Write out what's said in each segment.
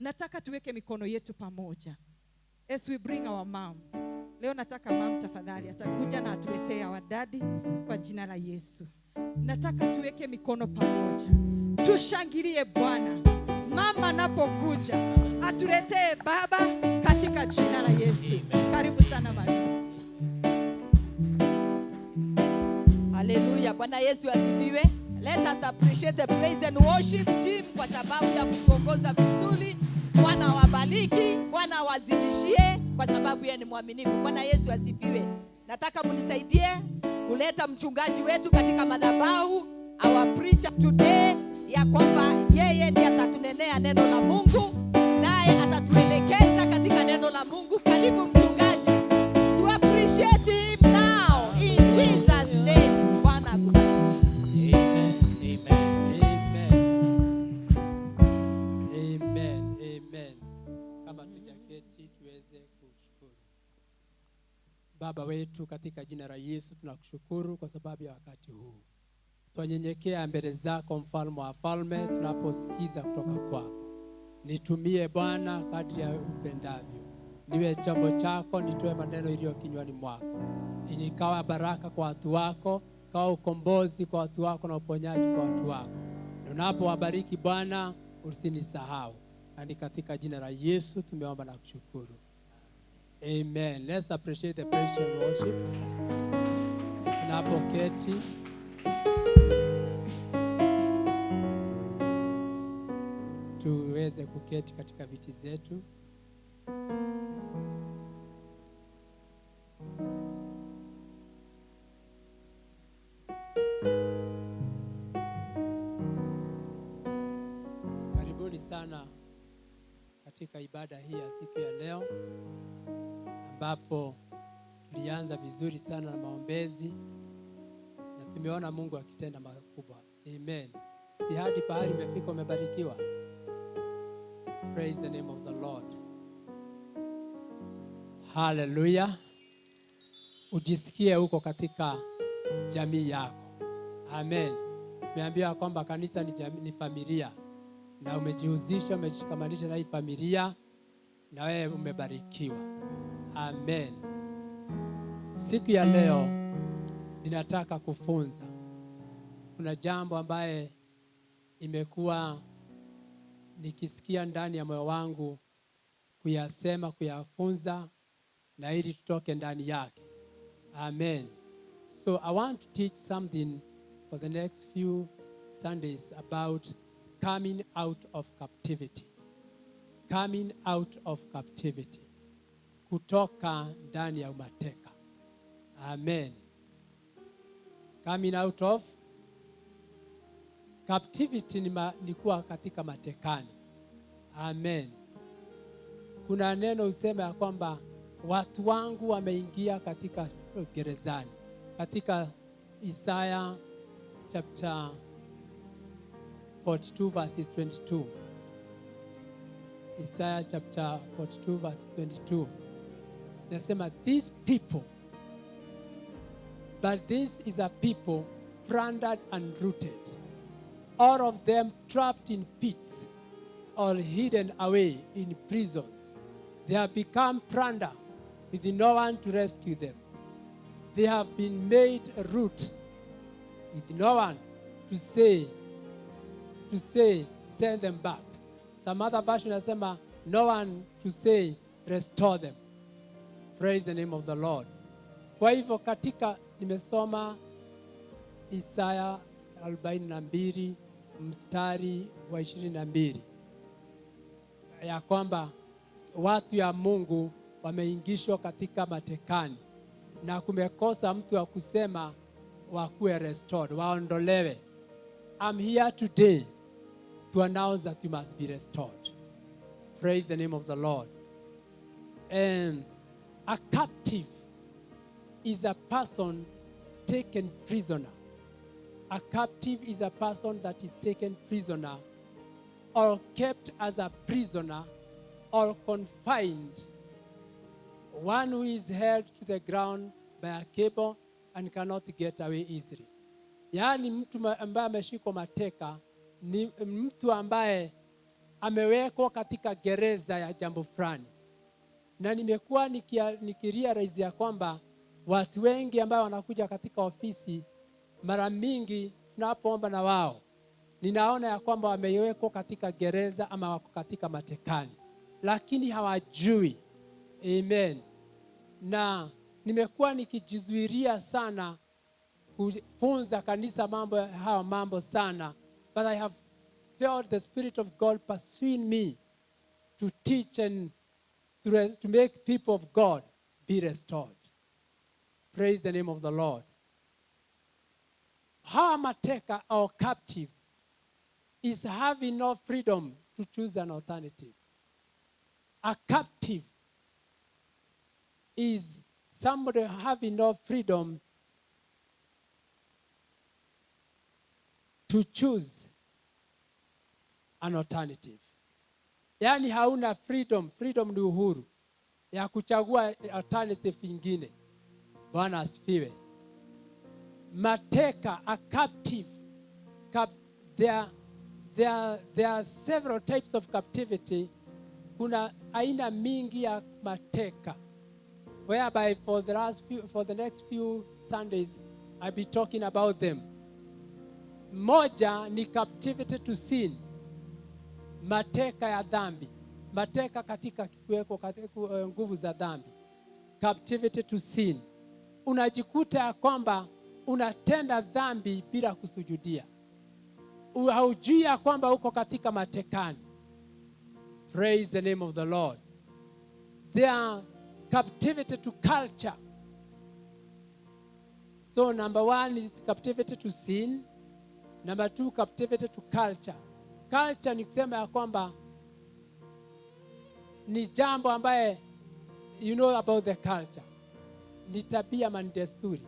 Nataka tuweke mikono yetu pamoja as we bring our mom. Leo nataka mom tafadhali atakuja na atuletee our daddy kwa jina la Yesu. Nataka tuweke mikono pamoja, tushangilie Bwana. Mama anapokuja atuletee baba katika jina la Yesu. Karibu sana mama. Hallelujah. Bwana Yesu asifiwe. Let us appreciate the praise and worship team kwa sababu ya kutuongoza vizuri. Bwana wabariki, Bwana wazidishie kwa sababu yeye ni mwaminifu. Bwana Yesu asifiwe. Nataka munisaidie kuleta mchungaji wetu katika madhabahu, our preacher today, ya kwamba yeye ndiye atatunenea neno la Mungu, naye atatuelekeza katika neno la Mungu. Karibu mchungaji. To appreciate him now in Jesus name. Bwana akubariki. Baba wetu, katika jina la Yesu tunakushukuru kwa sababu ya wakati huu. Tunyenyekea mbele zako mfalme wa falme tunaposikiza kutoka kwako. Nitumie Bwana kadri ya upendavyo. Niwe chombo chako, nitoe maneno iliyo kinywani mwako. Inikawa baraka kwa watu wako, kawa ukombozi kwa watu wako na uponyaji kwa watu wako. Unapowabariki Bwana, usinisahau. Na katika jina la Yesu tumeomba na kushukuru. Amen. Let's appreciate the praise and worship. Tunapoketi. Tuweze kuketi katika viti zetu. Karibuni sana katika ibada hii ya siku ya leo, ambapo tulianza vizuri sana na maombezi na tumeona Mungu akitenda makubwa. Amen. Si hadi pahali umefika umebarikiwa? Praise the name of the Lord. Hallelujah. Ujisikie huko katika jamii yako. Amen. Tumeambiwa kwamba kanisa ni familia, na umejihusisha, umejishikamanisha na hii familia, na wewe umebarikiwa. Amen. Siku ya leo ninataka kufunza. Kuna jambo ambaye imekuwa nikisikia ndani ya moyo wangu kuyasema, kuyafunza, na ili tutoke ndani yake. Amen. So I want to teach something for the next few Sundays about coming out of captivity. Coming out of captivity. Kutoka ndani ya umateka. Amen. Coming out of captivity ni kuwa katika matekani. Amen. Kuna neno usema ya kwamba watu wangu wameingia katika gerezani. Katika Isaiah chapter 42 verses 22. Isaiah chapter 42 verses 22. Nasema, these people, but this is a people plundered and rooted, all of them trapped in pits, all hidden away in prisons. They have become plunder with no one to rescue them. They have been made a root with no one to say, send them back. Some other version nasema, no one to say, restore them. Praise the name of the Lord. Kwa hivyo katika nimesoma Isaya 42 mstari wa 22 ya kwamba watu ya Mungu wameingishwa katika matekani na kumekosa mtu wa kusema wakuwe restored, waondolewe. I'm here today to announce that you must be restored. Praise the name of the Lord. And a captive is a person taken prisoner. A captive is a person that is taken prisoner or kept as a prisoner or confined. One who is held to the ground by a cable and cannot get away easily. Yaani mtu ambaye ameshikwa mateka ni mtu ambaye amewekwa katika gereza ya jambo fulani. Na nimekuwa nikirealize ya kwamba watu wengi ambao wanakuja katika ofisi, mara mingi tunapoomba na wao, ninaona ya kwamba wamewekwa katika gereza ama wako katika matekani, lakini hawajui. Amen. Na nimekuwa nikijizuilia sana kufunza kanisa mambo sana, but I have felt the Spirit of God pursuing me to teach and to make people of God be restored. Praise the name of the Lord. How mateka or captive is having no freedom to choose an alternative. A captive is somebody having no freedom to choose an alternative. Yaani hauna freedom. Freedom ni uhuru ya kuchagua alternative ingine. Bwana asifiwe. Mateka, a captive. There are several types of captivity. Kuna aina mingi ya mateka, whereby for the next few Sundays I'll be talking about them. Moja ni captivity to sin, mateka ya dhambi, mateka katika kuwekwa katika nguvu za dhambi. Captivity to sin, unajikuta ya kwamba unatenda dhambi bila kusujudia, haujui ya kwamba uko katika matekani. Praise the name of the Lord. There are captivity to culture. So number 1 is captivity to sin. Number 2, captivity to culture. Culture ni kusema ya kwamba ni jambo ambaye you know about the culture. Ni tabia na desturi,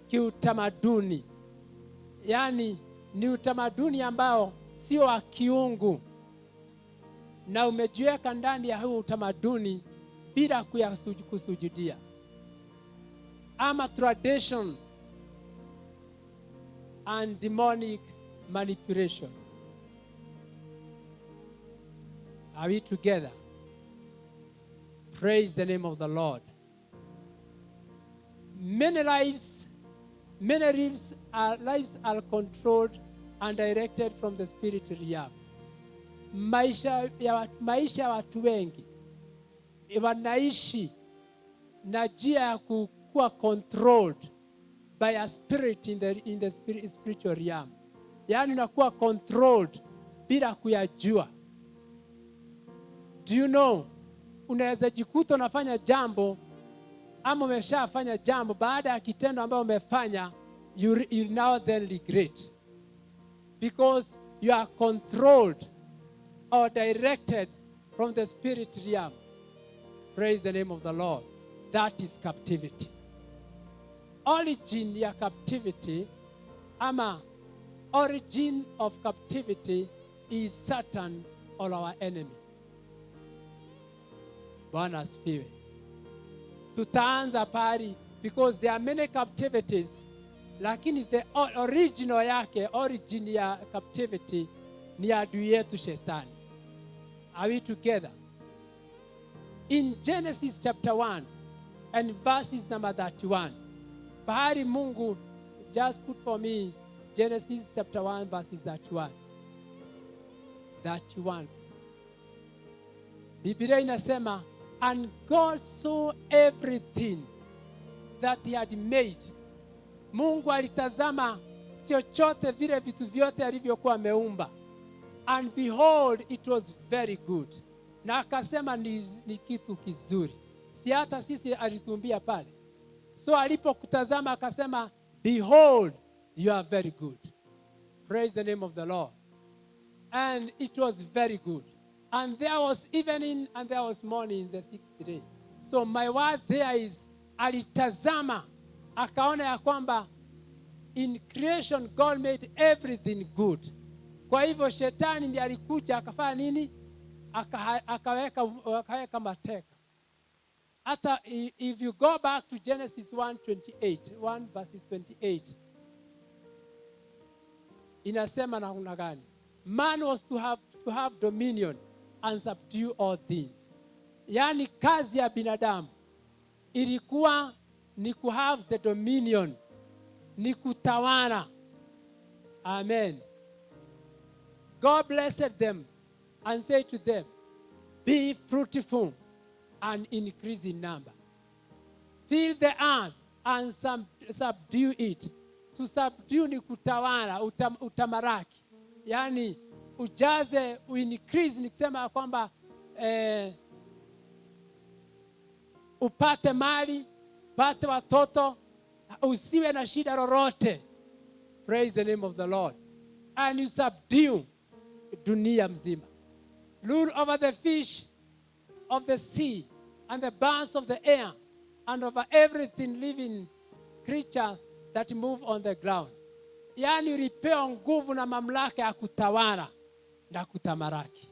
kiutamaduni. Yaani ni utamaduni ambao sio wa kiungu, na umejiweka ndani ya huu utamaduni bila kusujudia. Ama tradition and demonic manipulation. Are we together? Praise the name of the Lord. Many lives are controlled and directed from the spiritual realm. Maisha ya watu wengi wanaishi na njia ya kuwa controlled by a spirit in the spiritual realm. Yaani unakuwa controlled bila kuyajua. Do you know, unaweza jikuta unafanya jambo ama umeshafanya jambo, baada ya kitendo ambacho umefanya you now then regret, because you are controlled or directed from the spirit realm. Praise the name of the Lord. That is captivity. Origin ya captivity, ama origin of captivity is Satan or our enemy. Bwana asifiwe. Tutaanza pari because there are many captivities, lakini the original yake, origin ya captivity ni adui yetu Shetani. Are we together? In Genesis chapter 1 and verses number 31. Pahari Mungu, just put for me Genesis chapter 1 verses 31. 31. Biblia inasema, and God saw everything that he had made. Mungu alitazama chochote vile vitu vyote alivyokuwa ameumba. And behold, it was very good. Na akasema ni kitu kizuri. Si hata sisi alitumbia pale. So alipokutazama akasema, behold, you are very good. Praise the name of the Lord. And it was very good. And there was evening and there was morning the 6th day. So my word there is, alitazama akaona ya kwamba in creation God made everything good. Kwa hivyo Shetani ndiye alikuja akafanya nini? Akaweka mateka. Hata if you go back to Genesis 1 verses 28, inasema namna gani? Man was to have to have dominion and subdue all things. Yaani kazi ya binadamu ilikuwa ni ku have the dominion, ni kutawala. Amen. God blessed them and said to them, be fruitful and increase in number. Fill the earth and subdue it. To subdue ni kutawala, utamaraki. Yaani ujaze, increase ni kusema kwamba upate mali, upate watoto, usiwe na shida lolote. Praise the name of the Lord. And you subdue dunia mzima. Rule over the fish of the sea and the birds of the air and over everything living creatures that move on the ground. Yaani ulipewa nguvu na mamlaka ya kutawala na kutamaraki.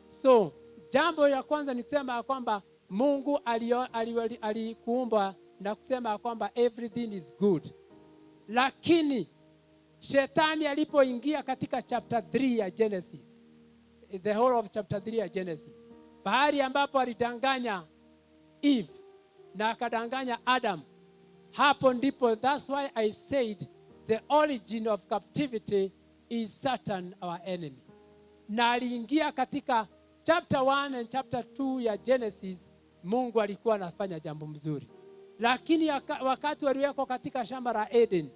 So, jambo ya kwanza ni kusema kwamba Mungu alikuumba na kusema kwamba everything is good. Lakini Shetani alipoingia katika chapter 3 ya Genesis, the whole of chapter 3 ya Genesis, bahari ambapo alidanganya Eve na akadanganya Adam, hapo ndipo, that's why I said the origin of captivity is Satan, our enemy. Na aliingia katika chapter 1 and chapter 2 ya Genesis, Mungu alikuwa anafanya jambo mzuri. Lakini wakati waliwekwa katika shamba la Eden,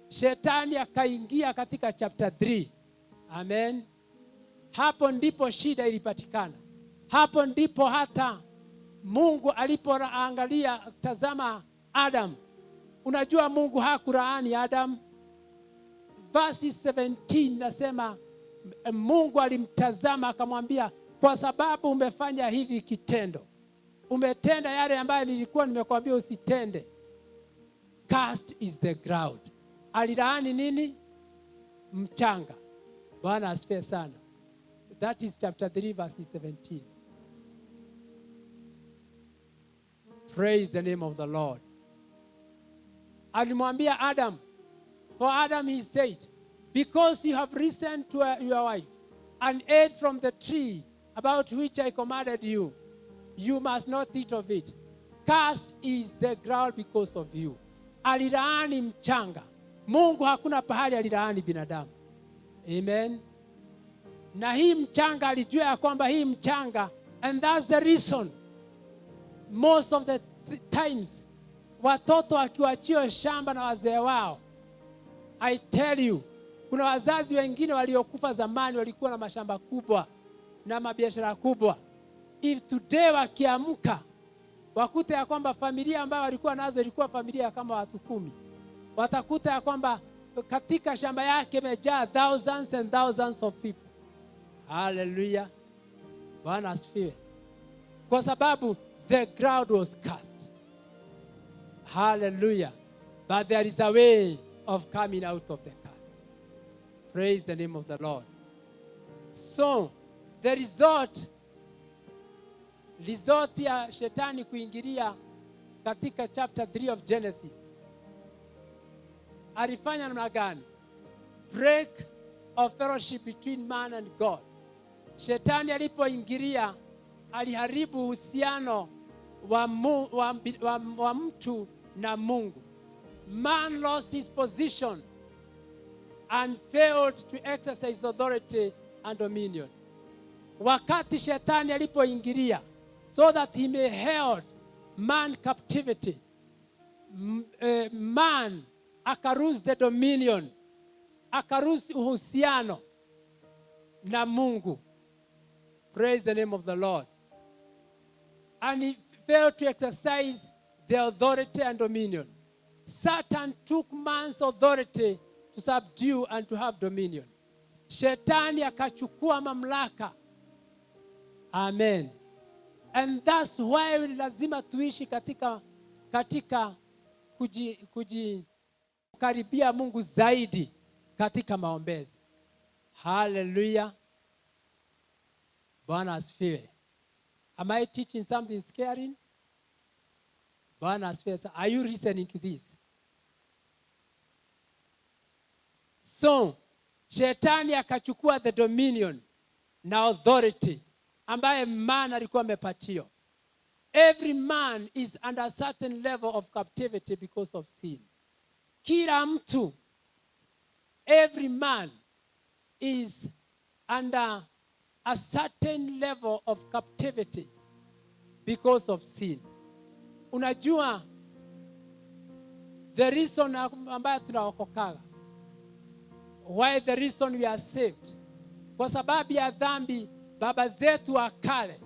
Shetani akaingia katika chapter 3. Amen. Hapo ndipo shida ilipatikana. Hapo ndipo hata Mungu alipoangalia, tazama Adam. Unajua Mungu hakulaani Adam. Verse 17 nasema Mungu alimtazama akamwambia, kwa sababu umefanya hivi kitendo, umetenda yale ambayo nilikuwa nimekwambia usitende, cursed is the ground. Alilaani nini? Mchanga. Bwana asifiwe sana. That is chapter 3 verse 17. Praise the name of the Lord. Alimwambia Adam, for Adam he said, because you have listened to your wife and ate from the tree about which I commanded you, you must not eat of it. Cursed is the ground because of you. Alilaani mchanga. Mungu hakuna pahali alilaani binadamu. Amen. Na hii mchanga alijua ya kwamba hii mchanga, and that's the reason most of the times watoto wakiwachio shamba na wazee wao, I tell you, kuna wazazi wengine waliokufa zamani walikuwa na mashamba kubwa na mabiashara kubwa. If today wakiamka wakuta ya kwamba familia ambayo walikuwa nazo ilikuwa familia kama watu 10, watakuta ya kwamba katika shamba yake imejaa thousands and thousands of people. Hallelujah. Bwana asifiwe. Kwa sababu the ground was cursed. Hallelujah. But there is a way of coming out of the curse. Praise the name of the Lord. So, the result ya Shetani kuingilia katika chapter 3 of Genesis, alifanya namna gani? Break of fellowship between man and God. Shetani alipoingilia aliharibu uhusiano wa mtu na Mungu. Man lost his position and failed to exercise authority and dominion. Wakati Shetani alipoingilia, so that he may held man captivity, man akaruse the dominion, akaruse uhusiano na Mungu. Praise the name of the Lord. And he failed to exercise the authority and dominion. Satan took man's authority to subdue and to have dominion. Shetani akachukua mamlaka. Amen. And that's why lazima tuishi katika kujikaribia Mungu zaidi katika maombezi. Hallelujah. Bwana asifiwe. Am I teaching something scaring? Bwana asifiwe. Are you listening to this? So, Shetani akachukua the dominion na authority ambaye man alikuwa amepatiwa. Every man is under a certain level of captivity because of sin. Kila mtu, every man is under a certain level of captivity because of sin. Unajua, the reason ambayo tunaokokaga, why the reason we are saved, kwa sababu ya dhambi baba zetu wa kale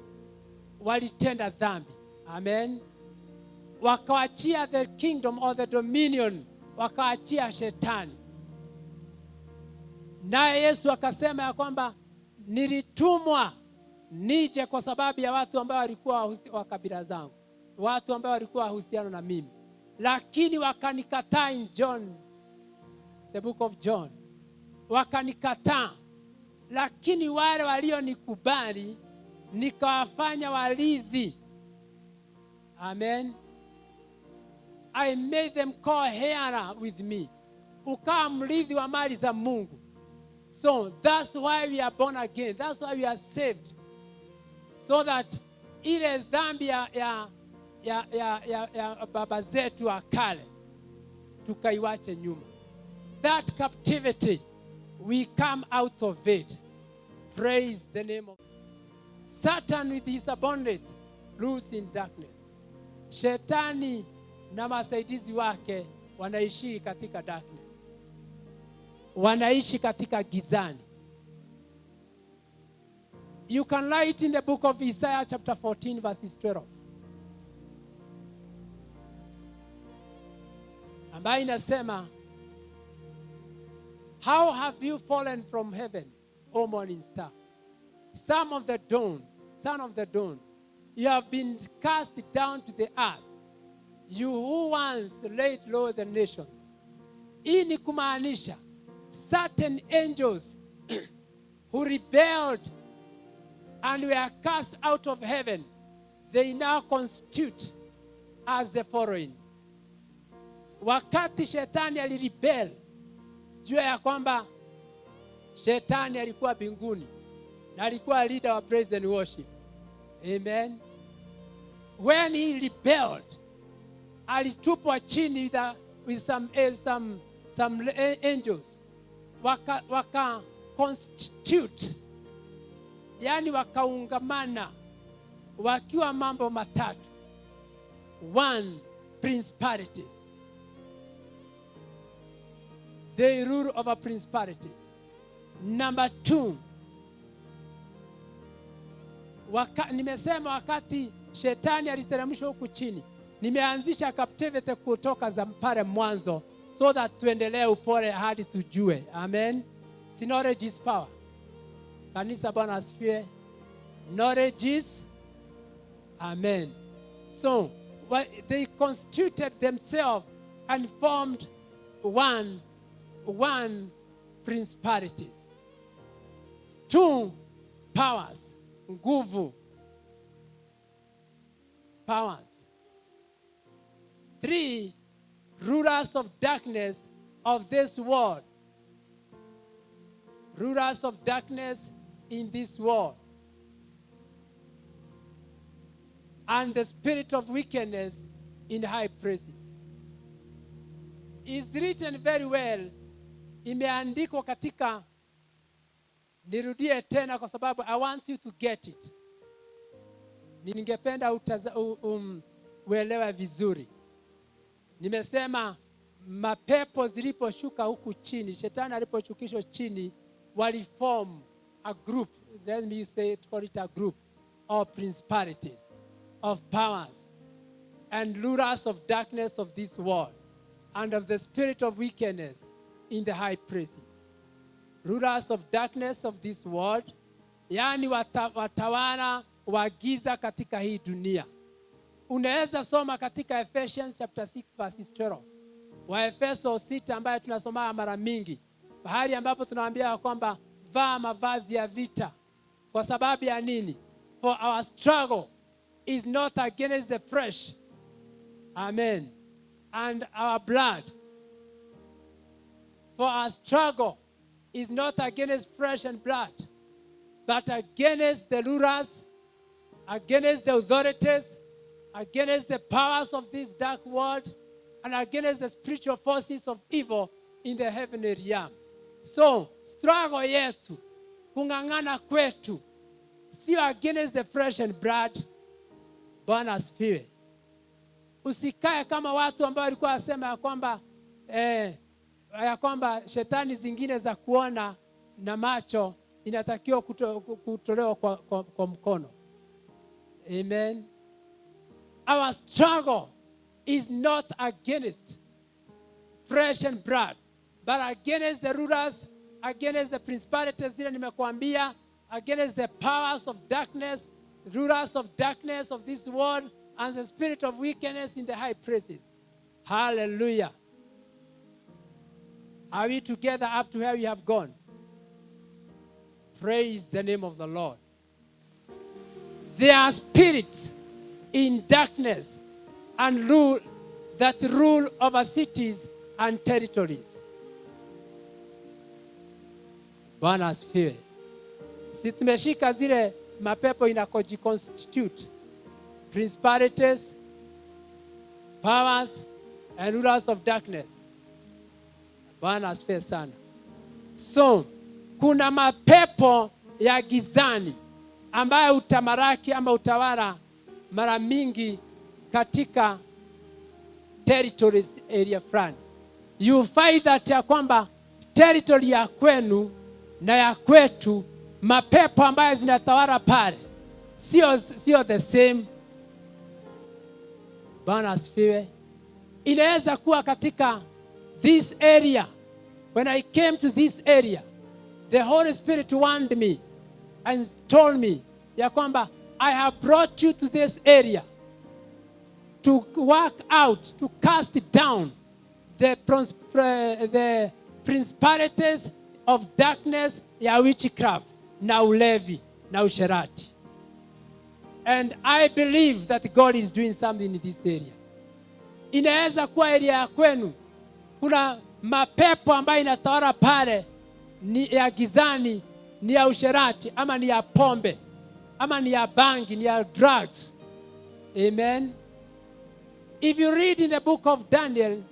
walitenda dhambi. Amen. Wakaachia the kingdom or the dominion, wakaachia shetani. Naye Yesu akasema ya kwamba nilitumwa nije kwa sababu ya watu ambao walikuwa wa kabila zangu, watu ambao walikuwa wahusiano na mimi, lakini wakanikataa. In John, the book of John, wakanikataa. Lakini wale walionikubali nikawafanya warithi. Amen. I made them co-heir with me. Ukawa mrithi wa mali za Mungu. So that's why we are born again. That's why we are saved. So that ile dhambi ya baba zetu wa kale tukaiwache nyuma. That captivity, we come out of it. Praise the name of Satan with his abundance rules in darkness. Shetani na masaidizi wake wanaishi katika darkness. Wanaishi katika gizani. You can write in the book of Isaiah chapter 14 verses 12. Ambayo inasema, how have you fallen from heaven, O morning star? Son of the dawn, you have been cast down to the earth, you who once laid low the nations. Hii ni kumaanisha certain angels who rebelled and were cast out of heaven, they now constitute as the following. Wakati shetani alirebel, jua ya kwamba shetani alikuwa mbinguni na alikuwa leader wa praise and worship. Amen. When he rebelled, alitupwa chini with some angels. Waka constitute, yani wakaungamana wakiwa mambo matatu. One, principalities. They rule over principalities. Number two, nimesema wakati shetani aliteremshwa huku chini, nimeanzisha captivity kutoka pale mwanzo, so that tuendelee upole hadi tujue. Amen. Si knowledge is power. Kanisa Bwana asifiwe. Knowledge is, amen. So they constituted themselves and formed one principalities. Two, powers, nguvu, powers. Three, rulers of darkness of this world. Rulers of darkness in this world. And the spirit of wickedness in high places. It's written very well. Imeandikwa katika, nirudie tena kwa sababu I want you to get it. Ningependa uelewe vizuri. Nimesema mapepo ziliposhuka huku chini, shetani aliposhukishwa chini, waliform a group. Let me call it a group of principalities, of powers, and rulers of darkness of this world, and of the spirit of wickedness in the high places. Rulers of darkness of this world, yani watawala wa giza katika hii dunia. Unaweza soma katika Ephesians chapter 6 verses 12. Waefeso 6 ambayo tunasoma mara mingi. Bahari ambapo tunaambia kwamba vaa mavazi ya vita. Kwa sababu ya nini? For our struggle is not against the flesh. Amen. And our blood. For our struggle is not against flesh and blood, but against the rulers, against the authorities, against the powers of this dark world, and against the spiritual forces of evil in the heavenly realm. So, struggle yetu, kung'ang'ana kwetu, sio against the flesh and blood. Bwana asifiwe. Usikae kama watu ambao walikuwa wasema ya kwamba shetani zingine za kuona na macho inatakiwa kutolewa kwa mkono. Amen. Our struggle is not against flesh and blood, but against the rulers, against the principalities zile nimekuambia, against the powers of darkness, rulers of darkness of this world, and the spirit of wickedness in the high places. Hallelujah. Are we together up to where we have gone? Praise the name of the Lord. There are spirits in darkness and that rule over cities and territories. Bwana asifiwe. Si tumeshika zile mapepo inakojiconstitute. Principalities, powers, and rulers of darkness. Bwana asifiwe sana. So, kuna mapepo ya gizani ambayo utamaraki ama utawala mara mingi katika territories area fulani. You find that ya kwamba territory ya kwenu na ya kwetu, mapepo ambayo zinatawala pale sio the same. Bwana asifiwe. Inaweza kuwa katika this area. When I came to this area, the Holy Spirit warned me and told me ya kwamba I have brought you to this area to work out, to cast down the principalities of darkness ya witchcraft na ulevi na usherati. And I believe that God is doing something in this area. Inaweza kuwa area ya kwenu kuna mapepo ambayo inatawala pale ni ya gizani, ni ya usherati, ama ni ya pombe, ama ni ya bangi, ni ya drugs. Amen. If you read in the book of Daniel,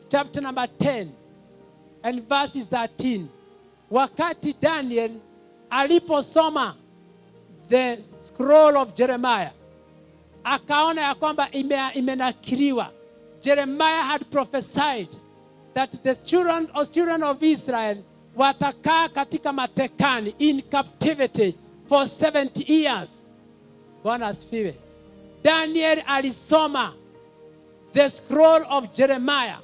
chapter number 10 and verses 13, wakati Daniel aliposoma the scroll of Jeremiah, akaona ya kwamba imenakiliwa. Jeremiah had prophesied that the children of Israel watakaa katika matekani in captivity for 70 years. Bwana asifiwe. Daniel alisoma the scroll of Jeremiah,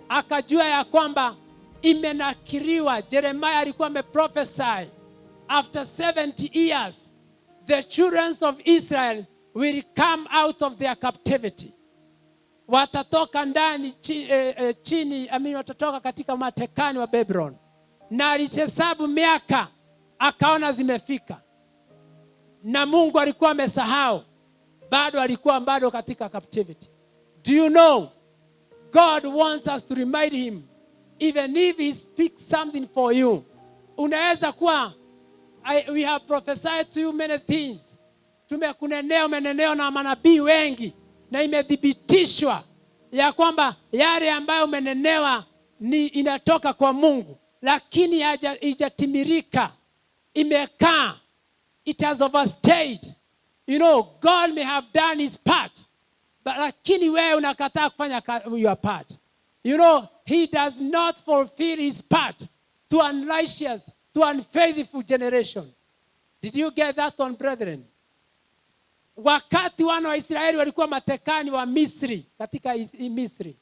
akajua ya kwamba imenakiliwa. Jeremiah alikuwa ameprophesy after 70 years the children of Israel will come out of their captivity. Watatoka ndani chini, watatoka katika matekani wa Babylon. Na alihesabu miaka, akaona zimefika. Na Mungu alikuwa amesahau. Bado katika captivity. Do you know, God wants us to remind him, even if he speaks something for you. Unaweza kuwa, we have prophesied to you many things. Umeneneo na manabii wengi. Na imethibitishwa ya kwamba yale ambayo umenenewa ni inatoka kwa Mungu, lakini haijatimirika, imekaa, it has overstayed. You know, God may have done his part, but lakini wewe unakataa kufanya your part. You know, he does not fulfill his part to unrighteous, to unfaithful generation. Did you get that one, brethren? Wakati wana wa Israeli walikuwa matekani wa Misri, katika Misri,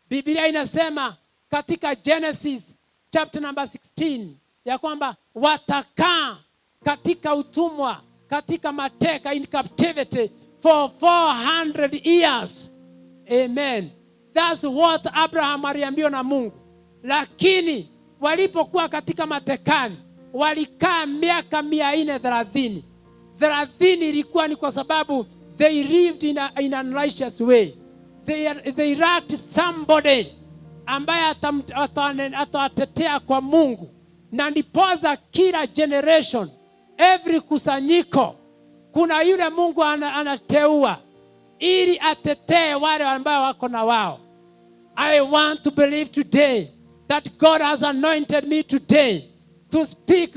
Biblia inasema katika Genesis chapter number 16 ya kwamba watakaa katika utumwa, katika mateka, in captivity for 400 years. Amen. That's what Abraham aliambiwa na Mungu. Lakini walipokuwa katika matekani walikaa miaka 430. 30 ilikuwa ni kwa sababu they lived in an unrighteous way. They lacked somebody ambaye atawatetea kwa Mungu. Na ndipoza kila generation every kusanyiko kuna yule Mungu anateua ili atetee wale ambao wako na wao. I want to believe today that God has anointed me today to speak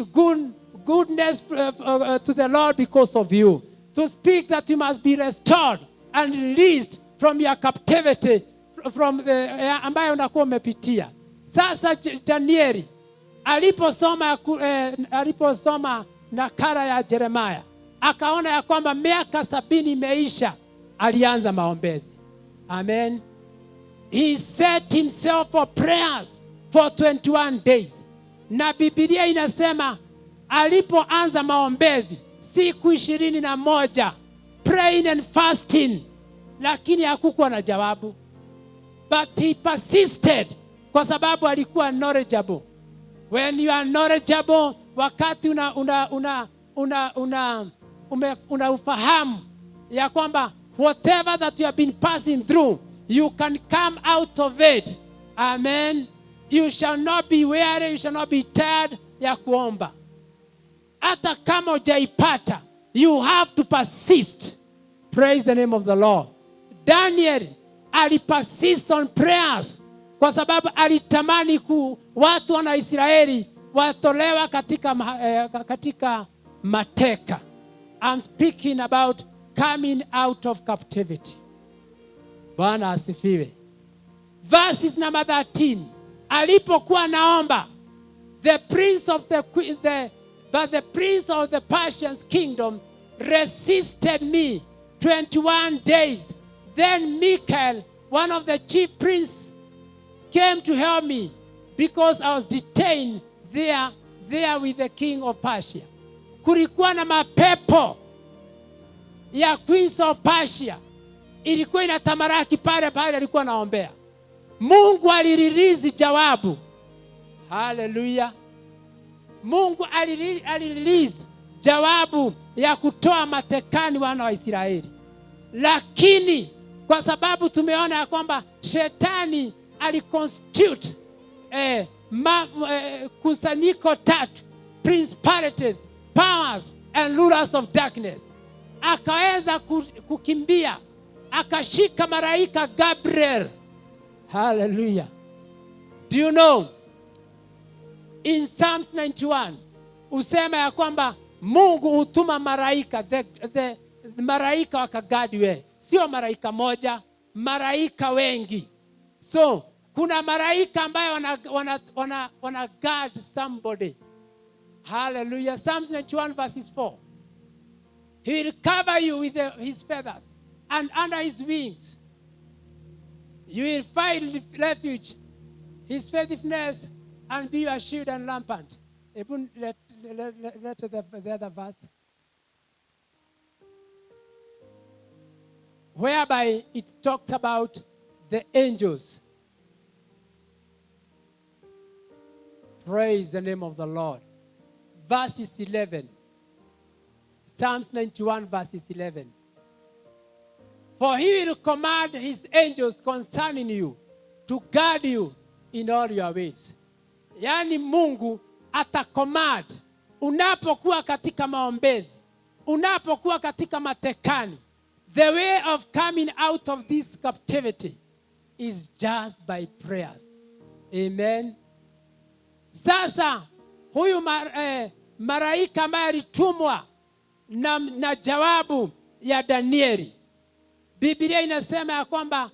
goodness to the Lord because of you. To speak that you must be restored and released from your captivity, from the ambayo unakuwa umepitia. Sasa Danieli aliposoma nakala ya Yeremia, akaona ya kwamba miaka 70 imeisha, alianza maombezi. Amen. He set himself for prayers for 21 days. Na Biblia inasema alipoanza maombezi siku 21, praying and fasting, lakini hakukuwa na jawabu. But he persisted kwa sababu alikuwa knowledgeable. When you are knowledgeable, wakati una ufahamu ya kwamba whatever that you have been passing through, you can come out of it. Amen. You shall not be weary, you shall not be tired ya kuomba. Hata kama hujaipata, you have to persist. Praise the name of the Lord. Daniel alipersist on prayers kwa sababu alitamani watu wana Israeli watolewa katika mateka. I'm speaking about coming out of captivity. Bwana asifiwe. Verses number 13. Alipokuwa naomba, the prince of the Persian's kingdom resisted me 21 days. Then Michael, one of the chief princes, came to help me because I was detained there with the king of Persia. Kulikuwa na mapepo ya queens of Persia, ilikuwa inatamaraki pale alikuwa naombea. Mungu alirelease jawabu. Hallelujah. Mungu alirelease jawabu ya kutoa matekani wana wa Israeli. Lakini kwa sababu tumeona ya kwamba shetani aliconstitute kusanyiko 3, principalities, powers and rulers of darkness. Akaweza kukimbia, akashika malaika Gabriel. Hallelujah. Do you know, in Psalms 91 usema ya kwamba Mungu hutuma malaika, the malaika wakagadiwe. Sio malaika moja, malaika wengi. So kuna malaika ambaye wana guard somebody. Hallelujah. Psalms 91 verses 4. He will cover you with his feathers, and under his wings you will find refuge. His faithfulness and be your shield and rampart. Let the other verse. Whereby it talks about the angels. Praise the name of the Lord. Verses 11. Psalms 91 verses 11. For he will command his angels concerning you to guard you in all your ways. Yani Mungu atacommand unapokuwa katika maombezi, unapokuwa katika matekani. The way of coming out of this captivity is just by prayers. Amen. Sasa huyu malaika ambaye alitumwa na jawabu ya Danieli, Biblia inasema ya kwamba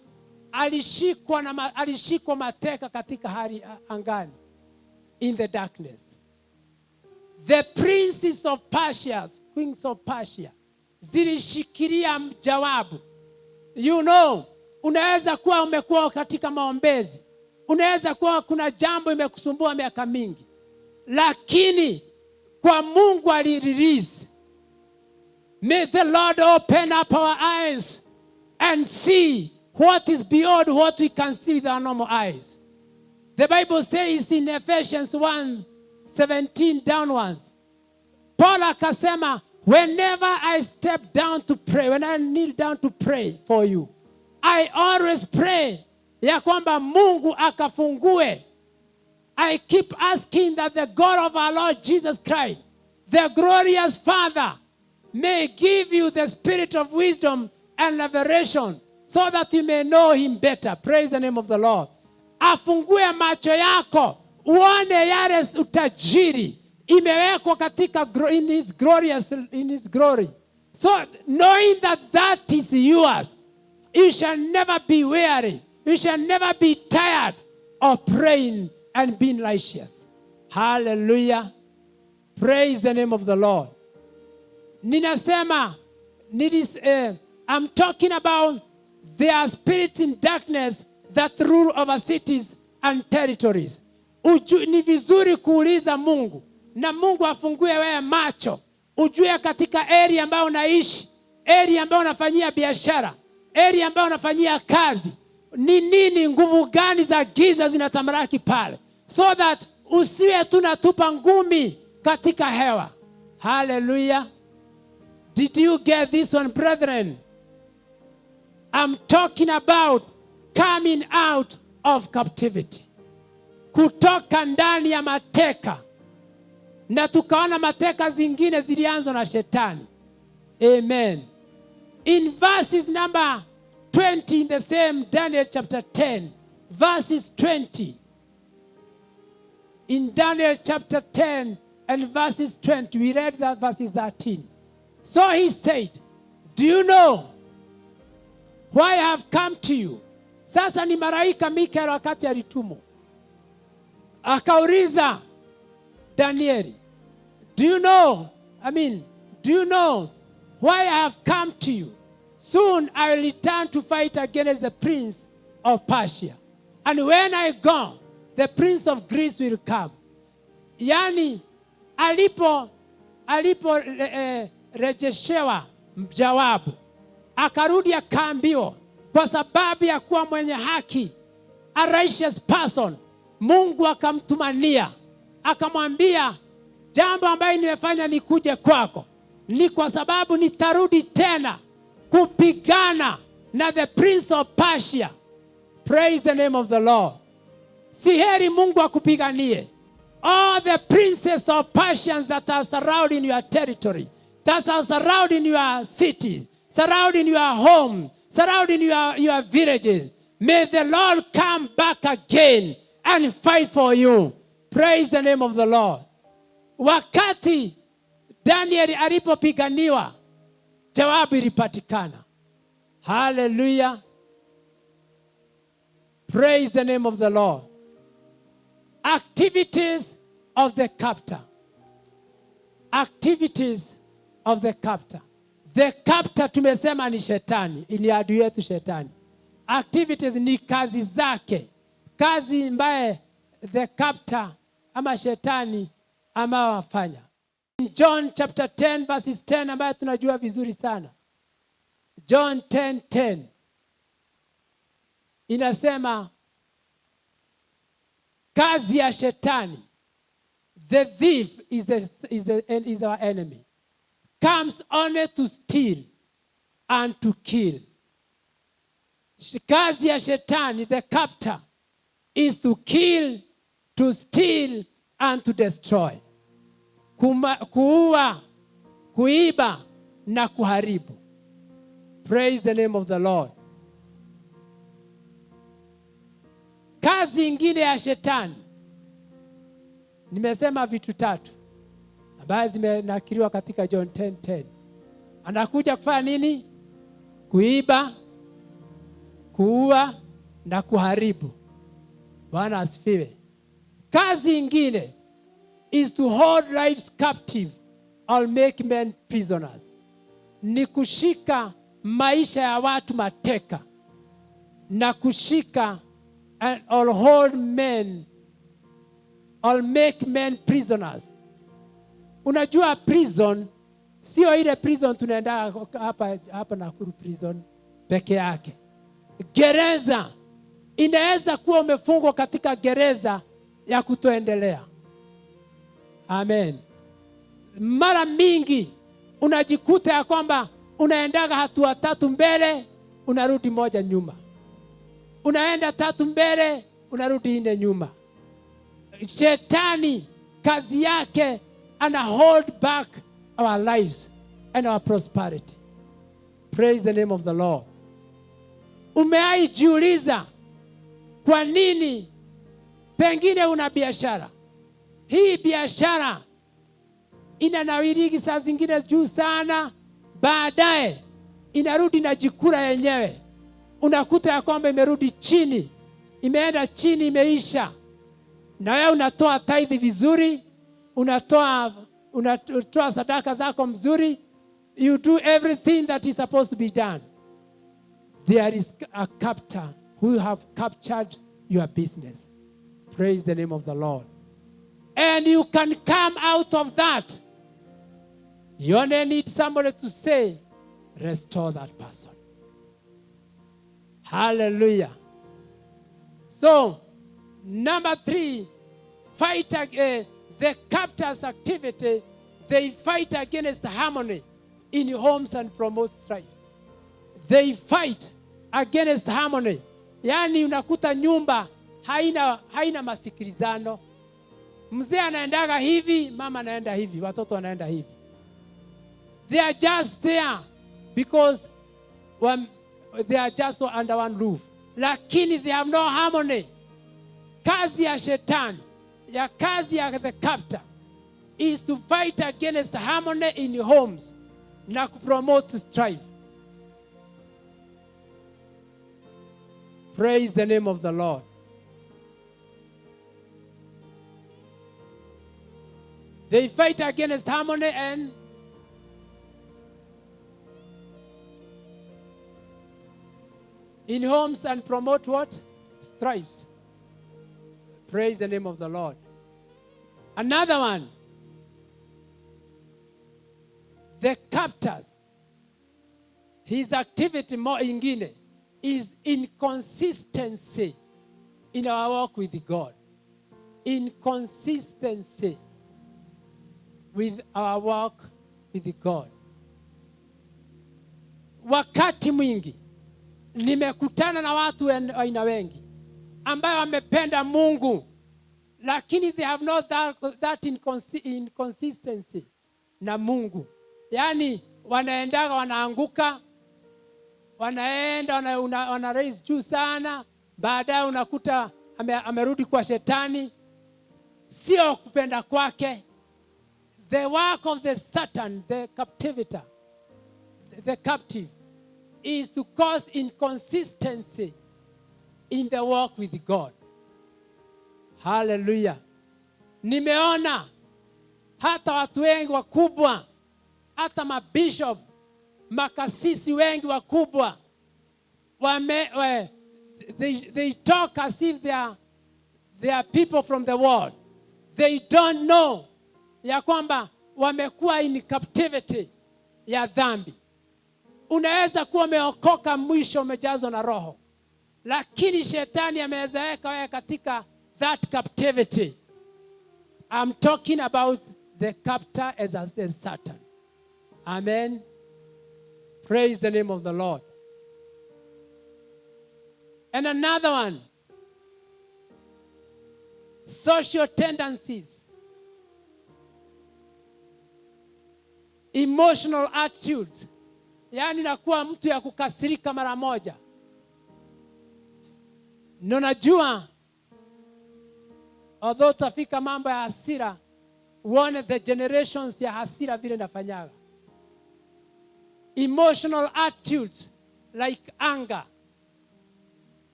alishikwa mateka katika hali angani, in the darkness. The princes of Persia, queens of Persia, zilishikilia jawabu. You know, unaweza kuwa umekuwa katika maombezi, unaweza kuwa kuna jambo imekusumbua miaka mingi, lakini kwa Mungu alirelease. May the Lord open up our eyes and see what is beyond what we can see with our normal eyes. The Bible says in Ephesians 1:17 downwards, Paul akasema, whenever I step down to pray, when I kneel down to pray for you, I always pray ya kwamba Mungu akafungue. I keep asking that the God of our Lord Jesus Christ, the glorious Father may give you the spirit of wisdom and revelation so that you may know him better. Praise the name of the Lord. Afungue macho yako uone yale utajiri imewekwa katika in his glory. So knowing that is yours, you shall never be weary. You shall never be tired of praying and being righteous. Hallelujah. Praise the name of the Lord. Ninasema, I'm talking about there are spirits in darkness that rule over cities and territories. Ni vizuri kuuliza Mungu, na Mungu afungue wewe macho. Ujue katika area ambayo unaishi, area ambayo unafanyia biashara, area ambayo unafanyia kazi, ni nini, nguvu gani za giza zinatamaraki pale, so that usiwe tunatupa ngumi katika hewa. Hallelujah. Did you get this one, brethren? I'm talking about coming out of captivity. Kutoka ndani ya mateka. Na tukaona mateka zingine zilianzwa na shetani. Amen. In verses number 20 in the same Daniel chapter 10, verses 20. In Daniel chapter 10 and verses 20, we read that verses 13. So he said, do you know why I have come to you? Sasa ni malaika Mikael wakati alitumwa. Akauliza Danieli, do you know why I have come to you? Soon I will return to fight against the prince of Persia. And when I go, the prince of Greece will come. Yani, rejeshewa jawabu, akarudi akaambiwa, kwa sababu ya kuwa mwenye haki, a righteous person, Mungu akamtumania, akamwambia, jambo ambayo nimefanya nikuje kwako ni kwa sababu nitarudi tena kupigana na the prince of Persia. Praise the name of the Lord. Si heri Mungu akupiganie. All the princes of Persians that are surrounding your territory, that are surrounding your city, surrounding your home, surrounding your villages, may the Lord come back again and fight for you. Praise the name of the Lord. Wakati Daniel alipopiganiwa, jawabu ilipatikana. Hallelujah. Praise the name of the Lord. Activities of the captor. Activities of the captor. The captor tumesema ni shetani, ni adui yetu shetani. Activities ni kazi zake. Kazi mbaye the captor ama shetani ama wafanya. In John chapter 10 verses 10 ambaye tunajua vizuri sana. John 10:10 inasema kazi ya shetani, the thief is our enemy, comes only to steal and to kill. Kazi ya shetani, the captor, is to kill, to steal and to destroy. Kuua, kuiba na kuharibu. Praise the name of the Lord. Kazi ingine ya shetani, nimesema vitu tatu ambazo zimenakiliwa katika John 10:10. Anakuja kufanya nini? Kuiba, kuua na kuharibu. Bwana asifiwe. Kazi ingine is to hold lives captive or make men prisoners. Ni kushika maisha ya watu mateka na kushika or hold men or make men prisoners. Unajua prison sio ile prison tunaenda hapa Nakuru prison peke yake. Gereza inaweza kuwa umefungwa katika gereza ya kutoendelea. Amen. Mara mingi unajikuta ya kwamba unaendaga hatua 3 mbele, unarudi 1 nyuma. Unaenda 3 mbele, unarudi 4 nyuma. Shetani kazi yake and hold back our lives and our prosperity. Praise the name of the Lord. Umeaijiuliza kwa nini pengine una biashara? Hii biashara inanawirigi saa zingine juu sana, baadaye inarudi na jikura yenyewe. Unakuta ya kwamba imerudi chini, imeenda chini, imeisha. Na wewe unatoa tithe vizuri, unatoa sadaka zako mzuri, you do everything that is supposed to be done. There is a captor who have captured your business. Praise the name of the Lord. And you can come out of that. You only need somebody to say, restore that person. Hallelujah. So, number 3, fight the captors' activity. They fight against harmony in homes and promote strife. They fight against harmony. Yani unakuta nyumba haina masikilizano. Mzee anaendaga hivi, mama anaenda hivi, watoto wanaenda hivi. They are just there because they are just under one roof. Lakini they have no harmony. Kazi ya shetani, kazi ya the captor is to fight against harmony in homes na kupromote strife. Praise the name of the Lord. They fight against harmony and in homes and promote what? Strifes. Praise the name of the Lord. Another one. The captors. His activity more ingine is inconsistency in our walk with God. Inconsistency with our walk with God. Wakati mwingi nimekutana na watu aina wengi ambao wamependa Mungu, lakini they have not that inconsistency na Mungu. Yani wanaendaga wanaanguka, wanaenda wana raise juu sana, baadaye unakuta amerudi kwa shetani, sio kupenda kwake. The work of the Satan, the captive, is to cause inconsistency in the walk with God. Hallelujah. Nimeona hata watu wengi wakubwa, hata mabishop, makasisi wengi wakubwa, they talk as if they are people from the world. They don't know ya kwamba wamekuwa in captivity ya dhambi. Unaweza kuwa umeokoka, mwisho umejazwa na roho, lakini shetani ameweka wewe katika that captivity. I'm talking about the captor as Satan. Amen. Praise the name of the Lord. And another one. Social tendencies. Emotional attitudes. Yani nakuwa mtu ya kukasirika mara moja. Najua although tafika mambo ya hasira, uone the generations ya hasira vile nafanyaga. Emotional attitudes like anger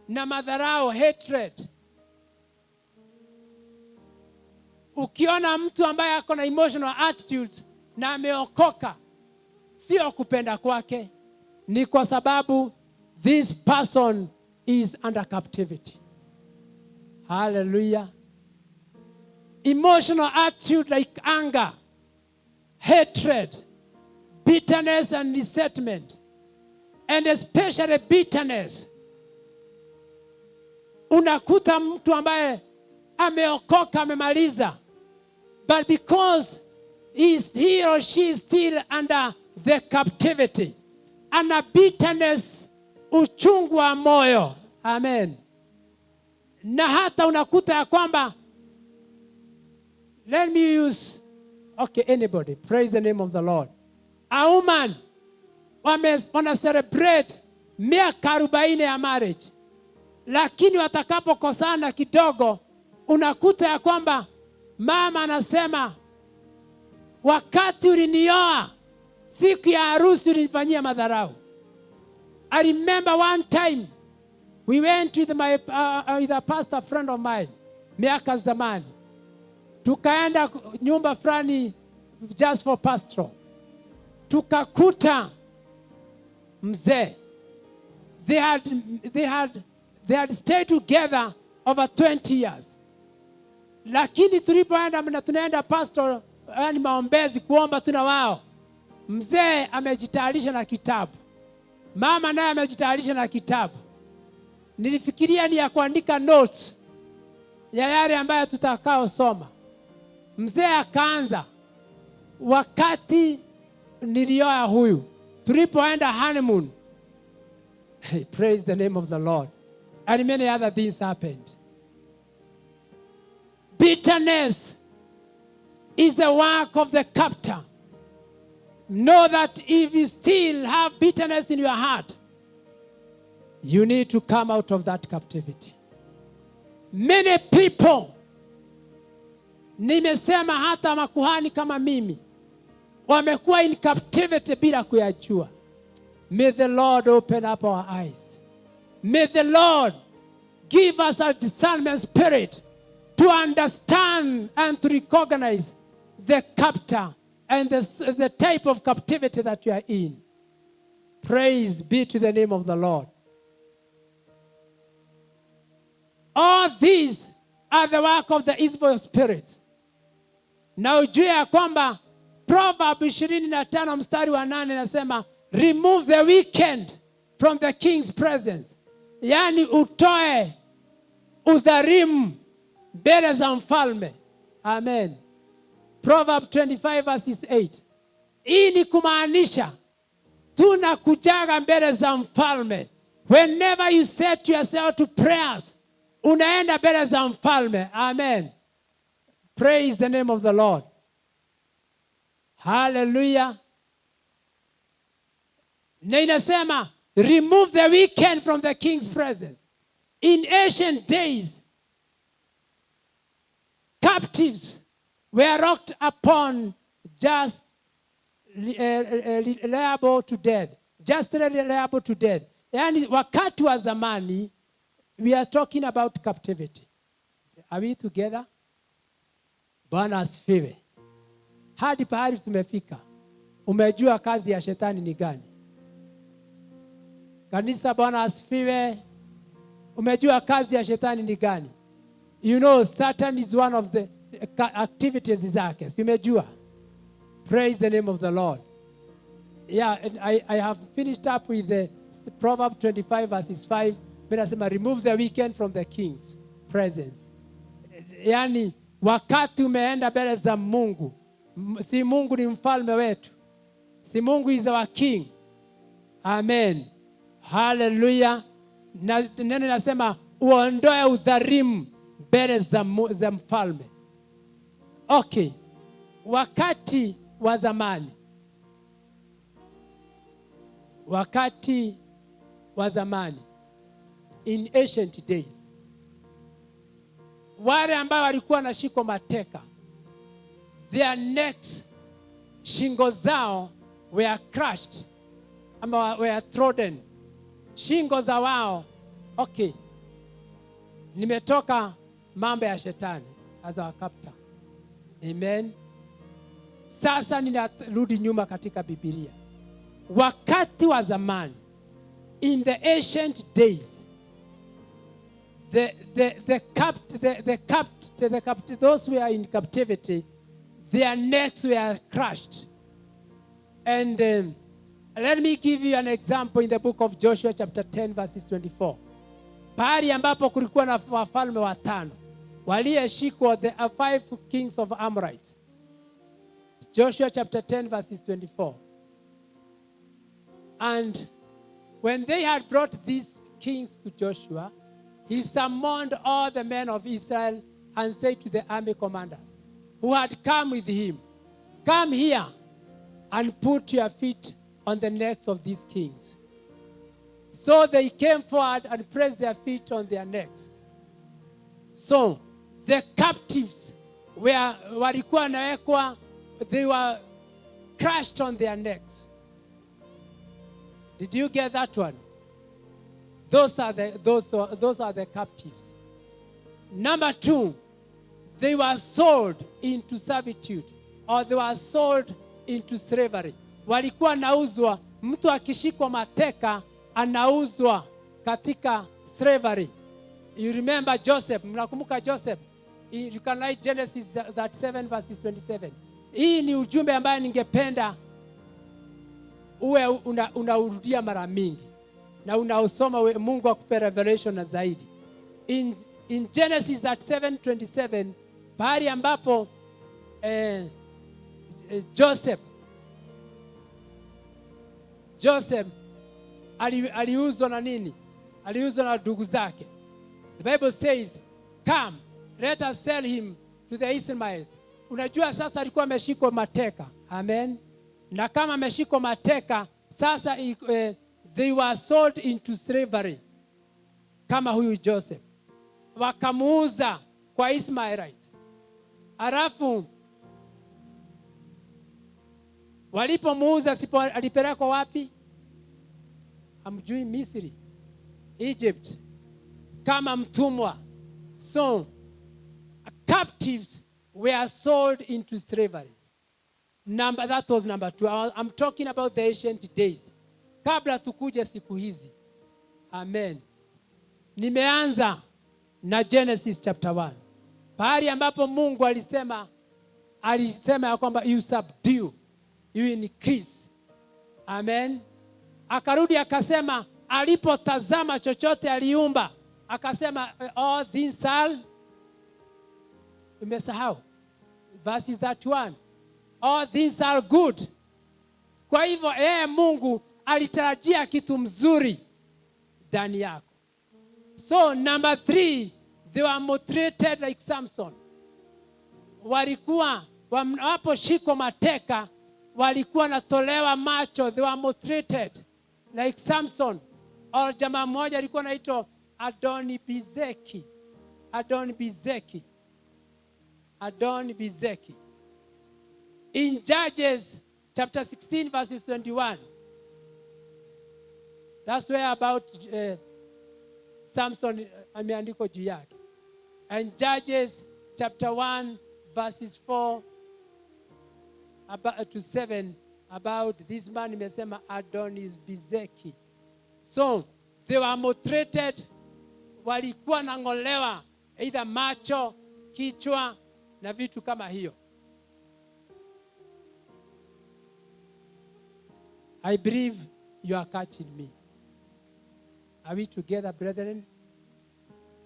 na madharau, hatred. Ukiona mtu ambaye ako na emotional attitudes na ameokoka, sio kupenda kwake, ni kwa sababu this person is under captivity. Hallelujah. Emotional attitude like anger, hatred, bitterness and resentment, and especially bitterness. Unakuta mtu ambaye ameokoka, amemaliza, but because he or she is still under the captivity, ana bitterness, uchungu wa moyo. Amen. Na hata unakuta ya kwamba, let me use Okay, anybody. Praise the name of the Lord. A woman wana celebrate miaka 40 ya marriage. Lakini watakapokosana kidogo, unakuta ya kwamba mama anasema, wakati ulinioa, siku ya harusi ulinifanyia madharau. I remember one time we went with with a pastor friend of mine, miaka zamani. Tukaenda nyumba fulani just for pastoral. Tukakuta mzee. They had stayed together over 20 years. Lakini tulipoenda na tunaenda pastoral, yani maombezi kuomba tuna wao. Mzee amejitayarisha na kitabu. Mama naye amejitayarisha na kitabu. Nilifikiria ni ya kuandika notes ya yale ambayo tutakao soma. Mzee akaanza, wakati nilioa huyu, tulipoenda honeymoon. Hey, praise the name of the Lord. And many other things happened. Bitterness is the work of the captor. Know that if you still have bitterness in your heart, you need to come out of that captivity. Many people, nimesema hata makuhani kama mimi, wamekuwa in captivity bila kuyajua. May the Lord open up our eyes. May the Lord give us a discernment spirit to understand and to recognize the captor and the type of captivity that you are in. Praise be to the name of the Lord. All these are the work of the evil spirits. Na ujue ya kwamba Proverb 25 mstari wa 8 nasema, remove the wicked from the king's presence. Yani utoe udhalimu mbele za mfalme. Amen. Proverb 25 verses 8. Hii ni kumaanisha tunakujaga mbele za mfalme. Whenever you set yourself to prayers, unaenda mbele za mfalme. Amen. Praise the name of the Lord. Hallelujah. Na inasema, remove the wicked from the king's presence. In ancient days, captives were locked upon just liable to death. Just liable to death. Yani wakati wa zamani, we are talking about captivity. Are we together? Bwana asifiwe. Hadi pahali tumefika. Umejua kazi ya shetani ni gani? Kanisa, Bwana asifiwe. Umejua kazi ya shetani ni gani? You know, Satan is one of the activities zake. Umejua? Praise the name of the Lord. Yeah, and I have finished up with the Proverbs 25 verses 5. When I say, remove the wicked from the king's presence. Yani, wakati umeenda mbele za Mungu. Si Mungu ni mfalme wetu. Si Mungu is our king. Amen. Hallelujah. Na neno nasema uondoe udhalimu mbele za mfalme. Okay. Wakati wa zamani. Wakati wa zamani. In ancient days. Wale ambao walikuwa na shiko mateka. Their necks, shingo zao were crushed. Ama were trodden. Shingo za wao. Okay. Nimetoka mambo ya shetani as our captor. Amen. Sasa ninarudi nyuma katika Biblia. Wakati wa zamani, in the ancient days, those who are in captivity, their necks were crushed. And let me give you an example in the book of Joshua chapter 10 verses 24. Pahali ambapo kulikuwa na wafalme watano waliyeshikwa, the 5 kings of Amorites. Joshua chapter 10 verses 24. And when they had brought these kings to Joshua, he summoned all the men of Israel and said to the army commanders who had come with him, come here and put your feet on the necks of these kings. So they came forward and pressed their feet on their necks. So the captives walikuwa nawekwa, they were crushed on their necks. Did you get that one? Those are the captives. Number 2, they were sold into servitude, or they were sold into slavery. Walikuwa nauzwa, mtu akishikwa mateka anauzwa katika slavery. You remember Joseph, mnakumbuka Joseph? You can write Genesis 37 verses 27. Hii ni ujumbe ambaye ningependa uwe unaurudia mara mingi na unausoma, Mungu akupe revelation na zaidi. In Genesis 37:27, pahali ambapo Joseph aliuzwa na nini? Aliuzwa na ndugu zake. The Bible says, come, let us sell him to the Ishmaelites. Unajua sasa alikuwa ameshikwa mateka. Amen. Na kama ameshikwa mateka, sasa they were sold into slavery. Kama huyu Joseph. Wakamuuza kwa Ishmaelites. Alafu walipomuuza alipelekwa wapi? Hamjui? Misri, Egypt, kama mtumwa. So captives were sold into slavery. That was number 2. I'm talking about the ancient days. Kabla tukuje siku hizi. Amen. Nimeanza na Genesis chapter 1. Pahali ambapo Mungu alisema ya kwamba you subdue, you increase. Amen. Akarudi akasema alipotazama chochote aliumba, akasema all things are, umesahau verses 31, all things are good. Kwa hivyo Mungu alitarajia kitu mzuri ndani yako. So number 3, they were mutilated like Samson. Walikuwa wanaposhikwa mateka, walikuwa natolewa macho, they were mutilated like Samson. Au jamaa mmoja alikuwa anaitwa Adoni-Bezeki. In Judges chapter 16 verses 21, that's where about Samson ameandikwa juu yake. And Judges chapter 1 verses 4 to 7, about this man imesema Adoni-Bezeki. So they were mutilated, walikuwa nangolewa either macho, kichwa na vitu kama hiyo. I believe you are catching me. Are we together, brethren?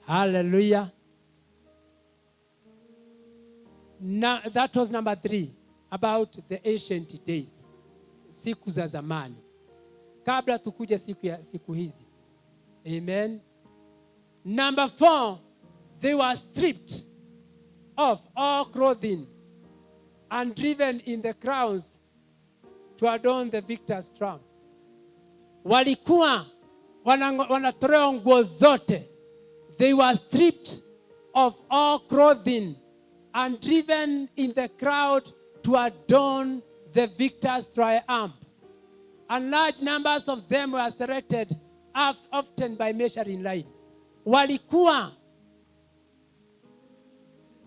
Hallelujah. Now, that was number 3, about the ancient days. Siku za zamani. Kabla tukuje siku hizi. Amen. Number 4, they were stripped of all clothing and driven in the crowns to adorn the victor's trump. Walikuwa wanatolewa nguo zote. They were stripped of all clothing and driven in the crowd to adorn the victor's triumph. And large numbers of them were selected, often by measuring line. Walikuwa,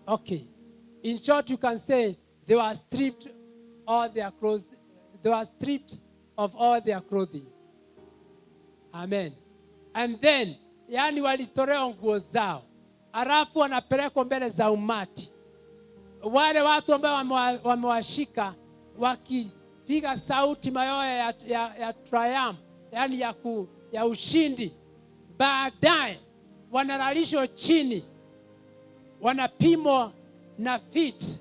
okay, in short you can say they were stripped all their clothes. They were stripped of all their clothing. Amen. And then, yani walitolewa nguo zao. Alafu wanapelekwa mbele za umati. Wale watu ambao wamewashika wakipiga sauti mayowe ya triumph, yani ya ushindi. Baadaye wanalalishwa chini. Wanapimwa na feet.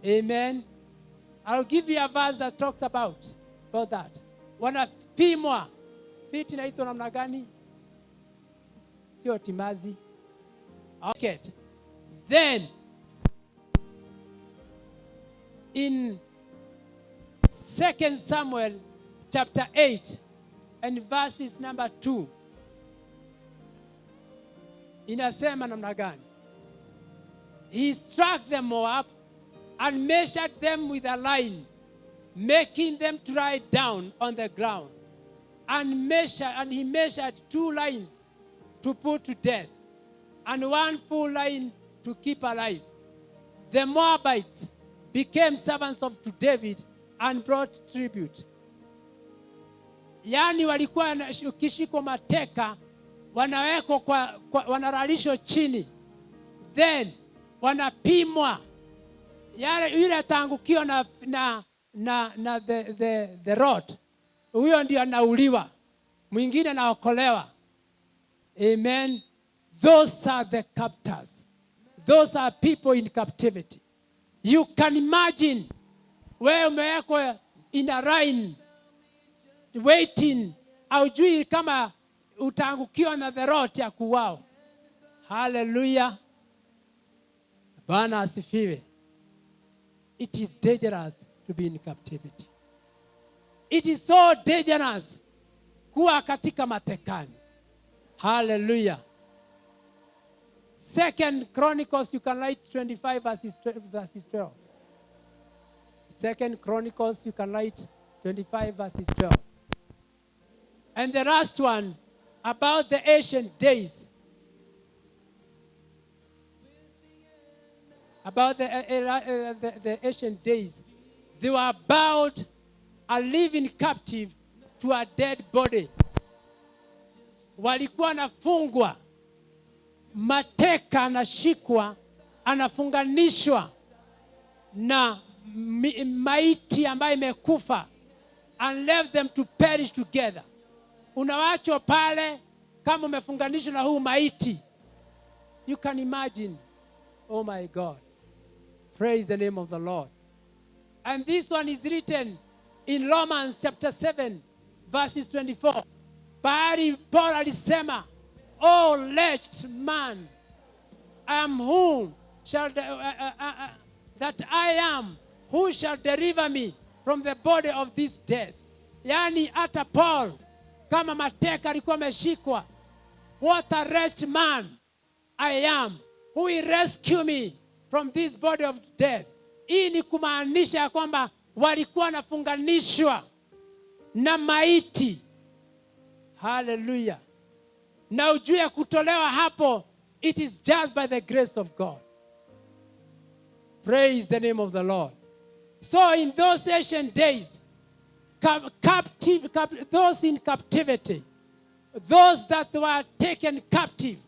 Amen. I'll give you a verse that talks about that. Wanapimwa. Feet inaitwa namna gani? Sio timazi. Okay. Then in 2 Samuel chapter 8 and verses number 2. Inasema namna gani? He struck the Moab and measured them with a line, making them to lie down on the ground. And he measured 2 lines to put to death, and 1 full line to keep alive. The Moabites became servants to David and brought tribute. Yani walikuwa kishiko mateka, wanawekwa wanalalishwa chini, then wanapimwa. Yule ataangukiwa na the rod, huyo ndio anauliwa, mwingine anaokolewa. Amen. Those are the captors. Those are people in captivity. You can imagine wewe umewekwa in a line waiting, aujui kama utaangukiwa na the rod ya kuwao. Hallelujah. Bwana asifiwe. It is dangerous to be in captivity. It is so dangerous kuwa katika matekani. Hallelujah. 2 Chronicles, you can write 25 verses 12. 2 Chronicles, you can write 25 verses 12. And the last one, about the ancient days. About the ancient days. They were bound and living captive to a dead body. Walikuwa anafungwa, mateka anashikwa, anafunganishwa na maiti ambayo imekufa, and left them to perish together. Unawachwa pale kama umefunganishwa na huu maiti. You can imagine. Oh my God. Praise the name of the Lord. And this one is written in Romans chapter 7 verses 24. Bahari Paul alisema, oh wretched man, whom shall that I am, who shall deliver me from the body of this death? Yani hata Paul kama mateka alikuwa ameshikwa. What a wretched man I am, who will rescue me from this body of death. Hii ni kumaanisha ya kwamba walikuwa nafunganishwa na maiti. Hallelujah. Na ujue kutolewa hapo, it is just by the grace of God. Praise the name of the Lord. So in those ancient days, those in captivity, those that were taken captive,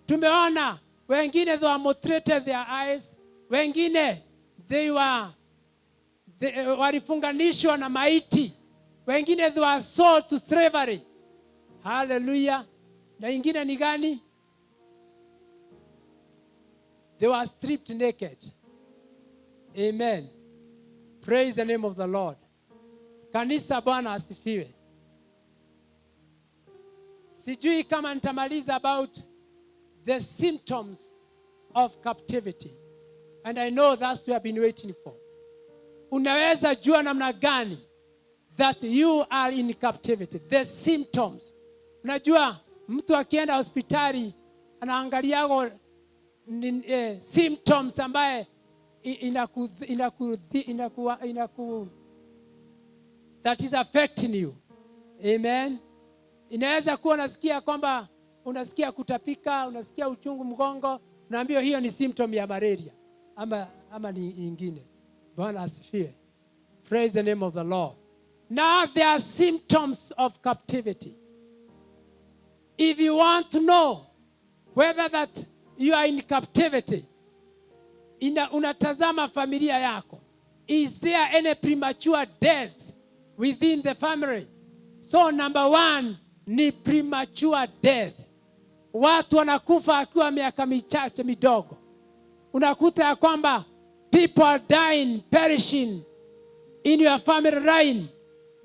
tumeona wengine they were mutilated their eyes, wengine they walifunganishwa na maiti, wengine they were sold to slavery. Hallelujah. Na ingine ni gani? They were stripped naked. Amen. Praise the name of the Lord. Kanisa Bwana asifiwe. Sijui kama nitamaliza about the symptoms of captivity. And I know that's what we have been waiting for. Unaweza jua namna gani that you are in captivity? The symptoms. Unajua mtu akienda hospitali anaangaliago symptoms ambaye that is affecting you. Amen. Inaweza kuwa unasikia kwamba unasikia kutapika, unasikia uchungu mgongo, unaambiwa hiyo ni symptom ya malaria ama ni ingine. Bwana asifiwe. Praise the name of the Lord. Now there are symptoms of captivity. If you want to know whether that you are in captivity, unatazama familia yako. Is there any premature death within the family? So number 1 ni premature death. Watu wanakufa akiwa miaka michache midogo. Unakuta ya kwamba people are dying, perishing in your family line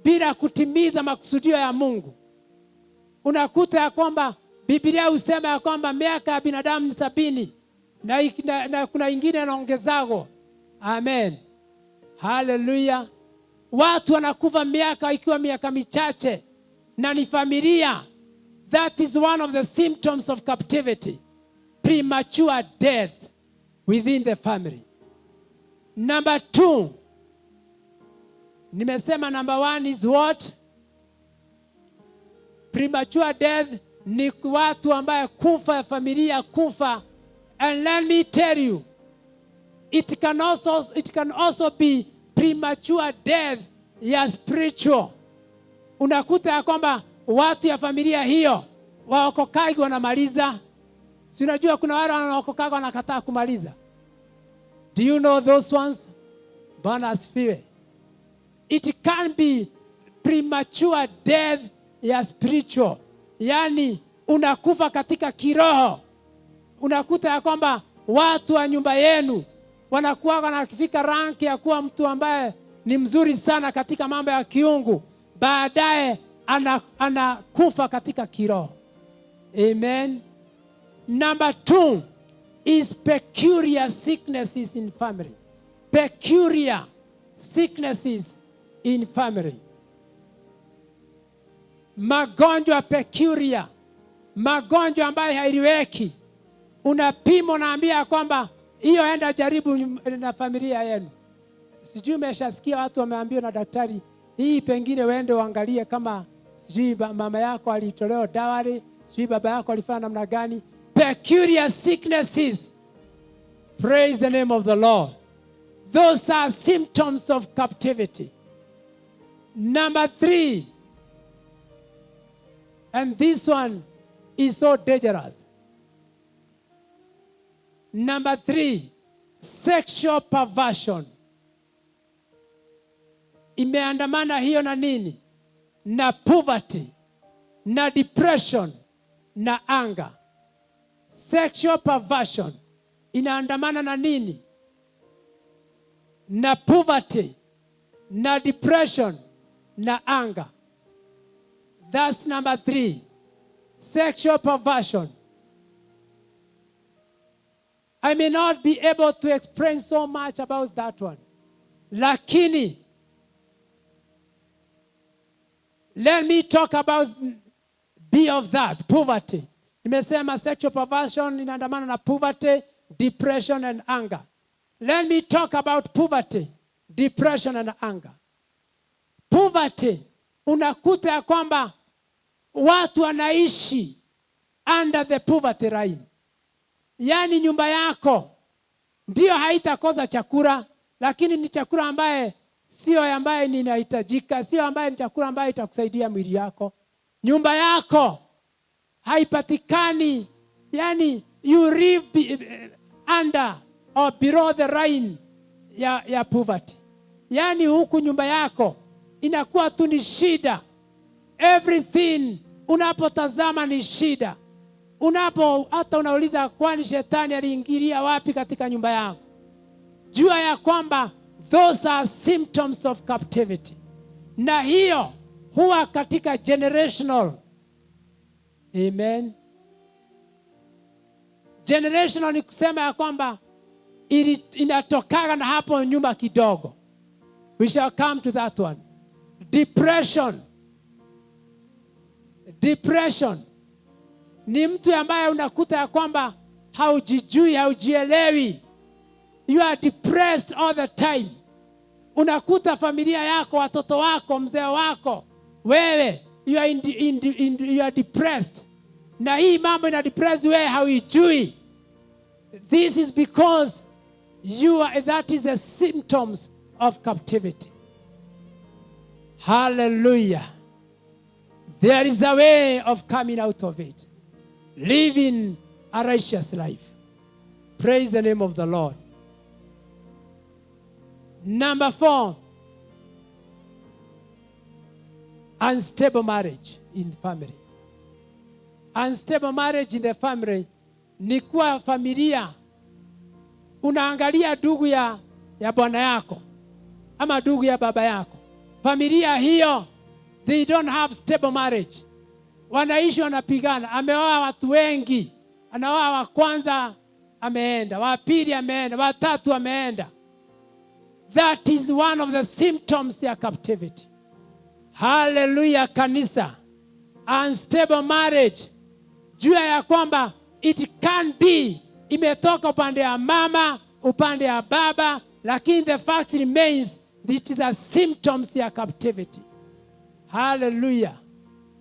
bila kutimiza makusudio ya Mungu. Unakuta ya kwamba Biblia husema ya kwamba miaka ya binadamu ni 70 na kuna ingine inaongezago. Amen. Hallelujah. Watu wanakufa miaka ikiwa miaka michache na ni familia. That is one of the symptoms of captivity. Premature death within the family. Number 2. Nimesema number 1 is what? Premature death ni watu ambaye kufa ya familia kufa. And let me tell you, it can also be premature death ya spiritual. Unakuta ya kwamba watu ya familia hiyo waokokaji wanamaliza. Si unajua kuna wale wanaokokaji wanakataa kumaliza. Do you know those ones? Bwana asifiwe. It can be premature death ya spiritual. Yani unakufa katika kiroho. Unakuta ya kwamba watu wa nyumba yenu wanakuwa wanafika rank ya kuwa mtu ambaye ni mzuri sana katika mambo ya kiungu, baadaye anakufa katika kiroho. Amen. Number 2 is peculiar sicknesses in family. Peculiar sicknesses in family. Magonjwa peculiar. Magonjwa ambayo haieleweki. Unapimo naambia kwamba hiyo enda jaribu na familia yenu. Sijui umeshasikia watu wameambiwa na daktari, hii pengine uende uangalie kama sijui mama yako alitolewa dawari, sijui baba yako alifanya namna gani. Peculiar sicknesses. Praise the name of the Lord. Those are symptoms of captivity. Number 3. And this one is so dangerous. Number 3, sexual perversion. Imeandamana hiyo na nini? Na poverty, na depression, na anger. Sexual perversion inaandamana na nini? Na poverty, na depression, na anger. That's number 3. Sexual perversion. I may not be able to explain so much about that one. Lakini, let me talk about B of that, poverty. Nimesema sexual perversion inaandamana na poverty, depression and anger. Let me talk about poverty, depression and anger. Poverty, unakuta ya kwamba watu wanaishi under the poverty line. Yani nyumba yako ndio haitakosa chakula, lakini ni chakula ambaye sio ambaye ninahitajika, sio ambaye ni chakula ambaye itakusaidia mwili yako. Nyumba yako haipatikani, yani you live under or below the line ya poverty. Yani huku nyumba yako inakuwa tu ni shida. Everything unapotazama ni shida. Hata unauliza kwani shetani aliingilia wapi katika nyumba yako? Jua ya kwamba those are symptoms of captivity. Na hiyo huwa katika generational. Amen. Generational ni kusema ya kwamba inatokaga na hapo nyumba kidogo. We shall come to that one. Depression. Depression ni mtu ambaye unakuta ya kwamba haujijui, haujielewi. You are depressed all the time. Unakuta familia yako, watoto wako, mzee wako, wewe, you are depressed. Na hii mambo ina depress wewe, haujui. This is because that is the symptoms of captivity. Hallelujah. There is a way of coming out of it. Living a righteous life. Praise the name of the Lord. Number 4. Unstable marriage in the family. Unstable marriage in the family ni kuwa familia unaangalia ndugu ya bwana yako ama ndugu ya baba yako. Familia hiyo, they don't have stable marriage. Wanaishi wanapigana. Ameoa watu wengi. Anaoa wa kwanza ameenda, wa pili ameenda, wa tatu ameenda. That is one of the symptoms ya captivity. Hallelujah kanisa. Unstable marriage. Jua ya kwamba it can be imetoka upande ya mama, upande ya baba, lakini the fact remains it is a symptoms ya captivity. Hallelujah.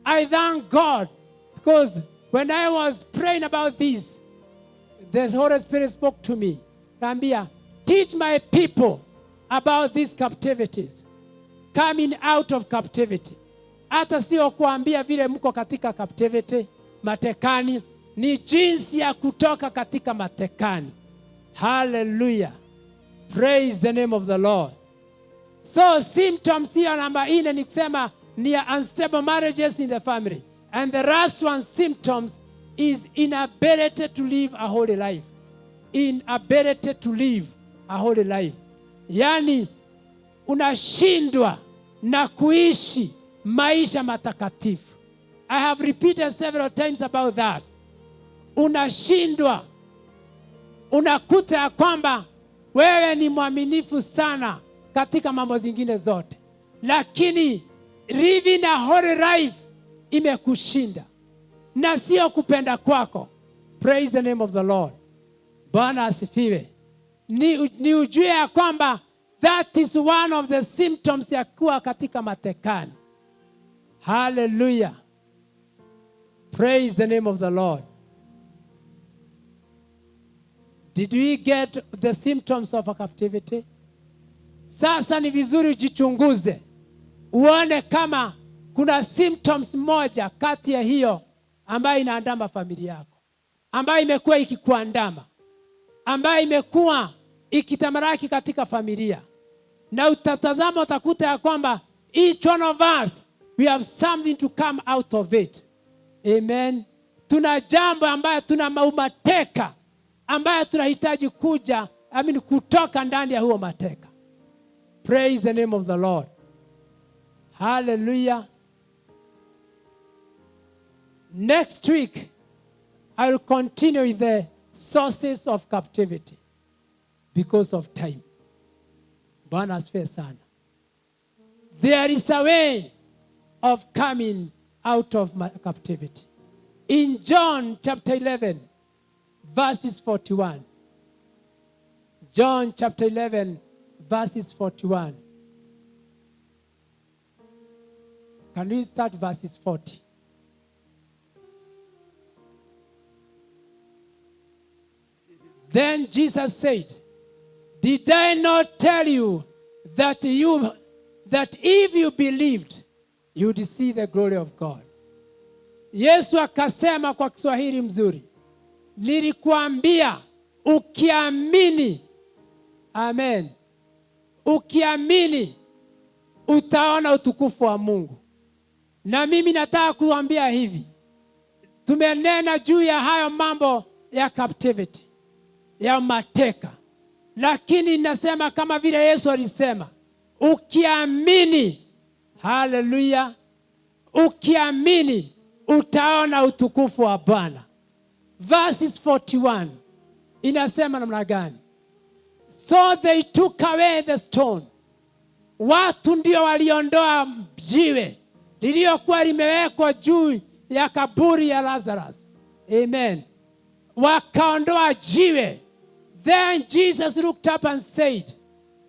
I thank God because when I was praying about this, the Holy Spirit spoke to me. Kambia, teach my people about these captivities. Coming out of captivity. Hata sio kuambia vile mko katika captivity, matekani, ni jinsi ya kutoka katika matekani. Hallelujah. Praise the name of the Lord. So symptoms here number 4 ni kusema ni unstable marriages in the family. And the last one symptoms is inability to live a holy life. Inability to live a holy life. Yani unashindwa na kuishi maisha matakatifu. I have repeated several times about that. Unashindwa. Unakuta ya kwamba wewe ni mwaminifu sana katika mambo zingine zote. Lakini living a holy life imekushinda. Na sio kupenda kwako. Praise the name of the Lord. Bwana asifiwe. Ni ujue ya kwamba that is one of the symptoms ya kuwa katika matekani. Hallelujah. Praise the name of the Lord. Did we get the symptoms of a captivity? Sasa ni vizuri ujichunguze. Uone kama kuna symptoms moja kati ya hiyo ambayo inaandama familia yako. Ambayo imekuwa ikikuandama. Ambayo imekuwa ikitamaraki katika familia. Na utatazama utakuta ya kwamba each one of us, we have something to come out of it. Amen. Tuna jambo ambayo tuna mateka ambayo tunahitaji kutoka ndani ya huo mateka. Praise the name of the Lord. Hallelujah. Next week, I will continue with the sources of captivity because of time. Bwana asifiwe sana. There is a way of coming out of captivity. In John chapter 11, verses 41. John chapter 11, verses 41. Can we start verses 40? Then Jesus said, did I not tell you that if you believed, you would see the glory of God? Yesu akasema kwa Kiswahili mzuri, nilikuambia ukiamini, amen, ukiamini utaona utukufu wa Mungu. Na mimi nataka kuambia hivi, tumenena juu ya hayo mambo ya captivity, ya mateka. Lakini nasema kama vile Yesu alisema, ukiamini, hallelujah, ukiamini utaona utukufu wa Bwana. Verses 41 inasema namna gani? So they took away the stone. Watu ndio waliondoa jiwe lililokuwa limewekwa juu ya kaburi ya Lazarus. Amen. Wakaondoa jiwe. Then Jesus looked up and said,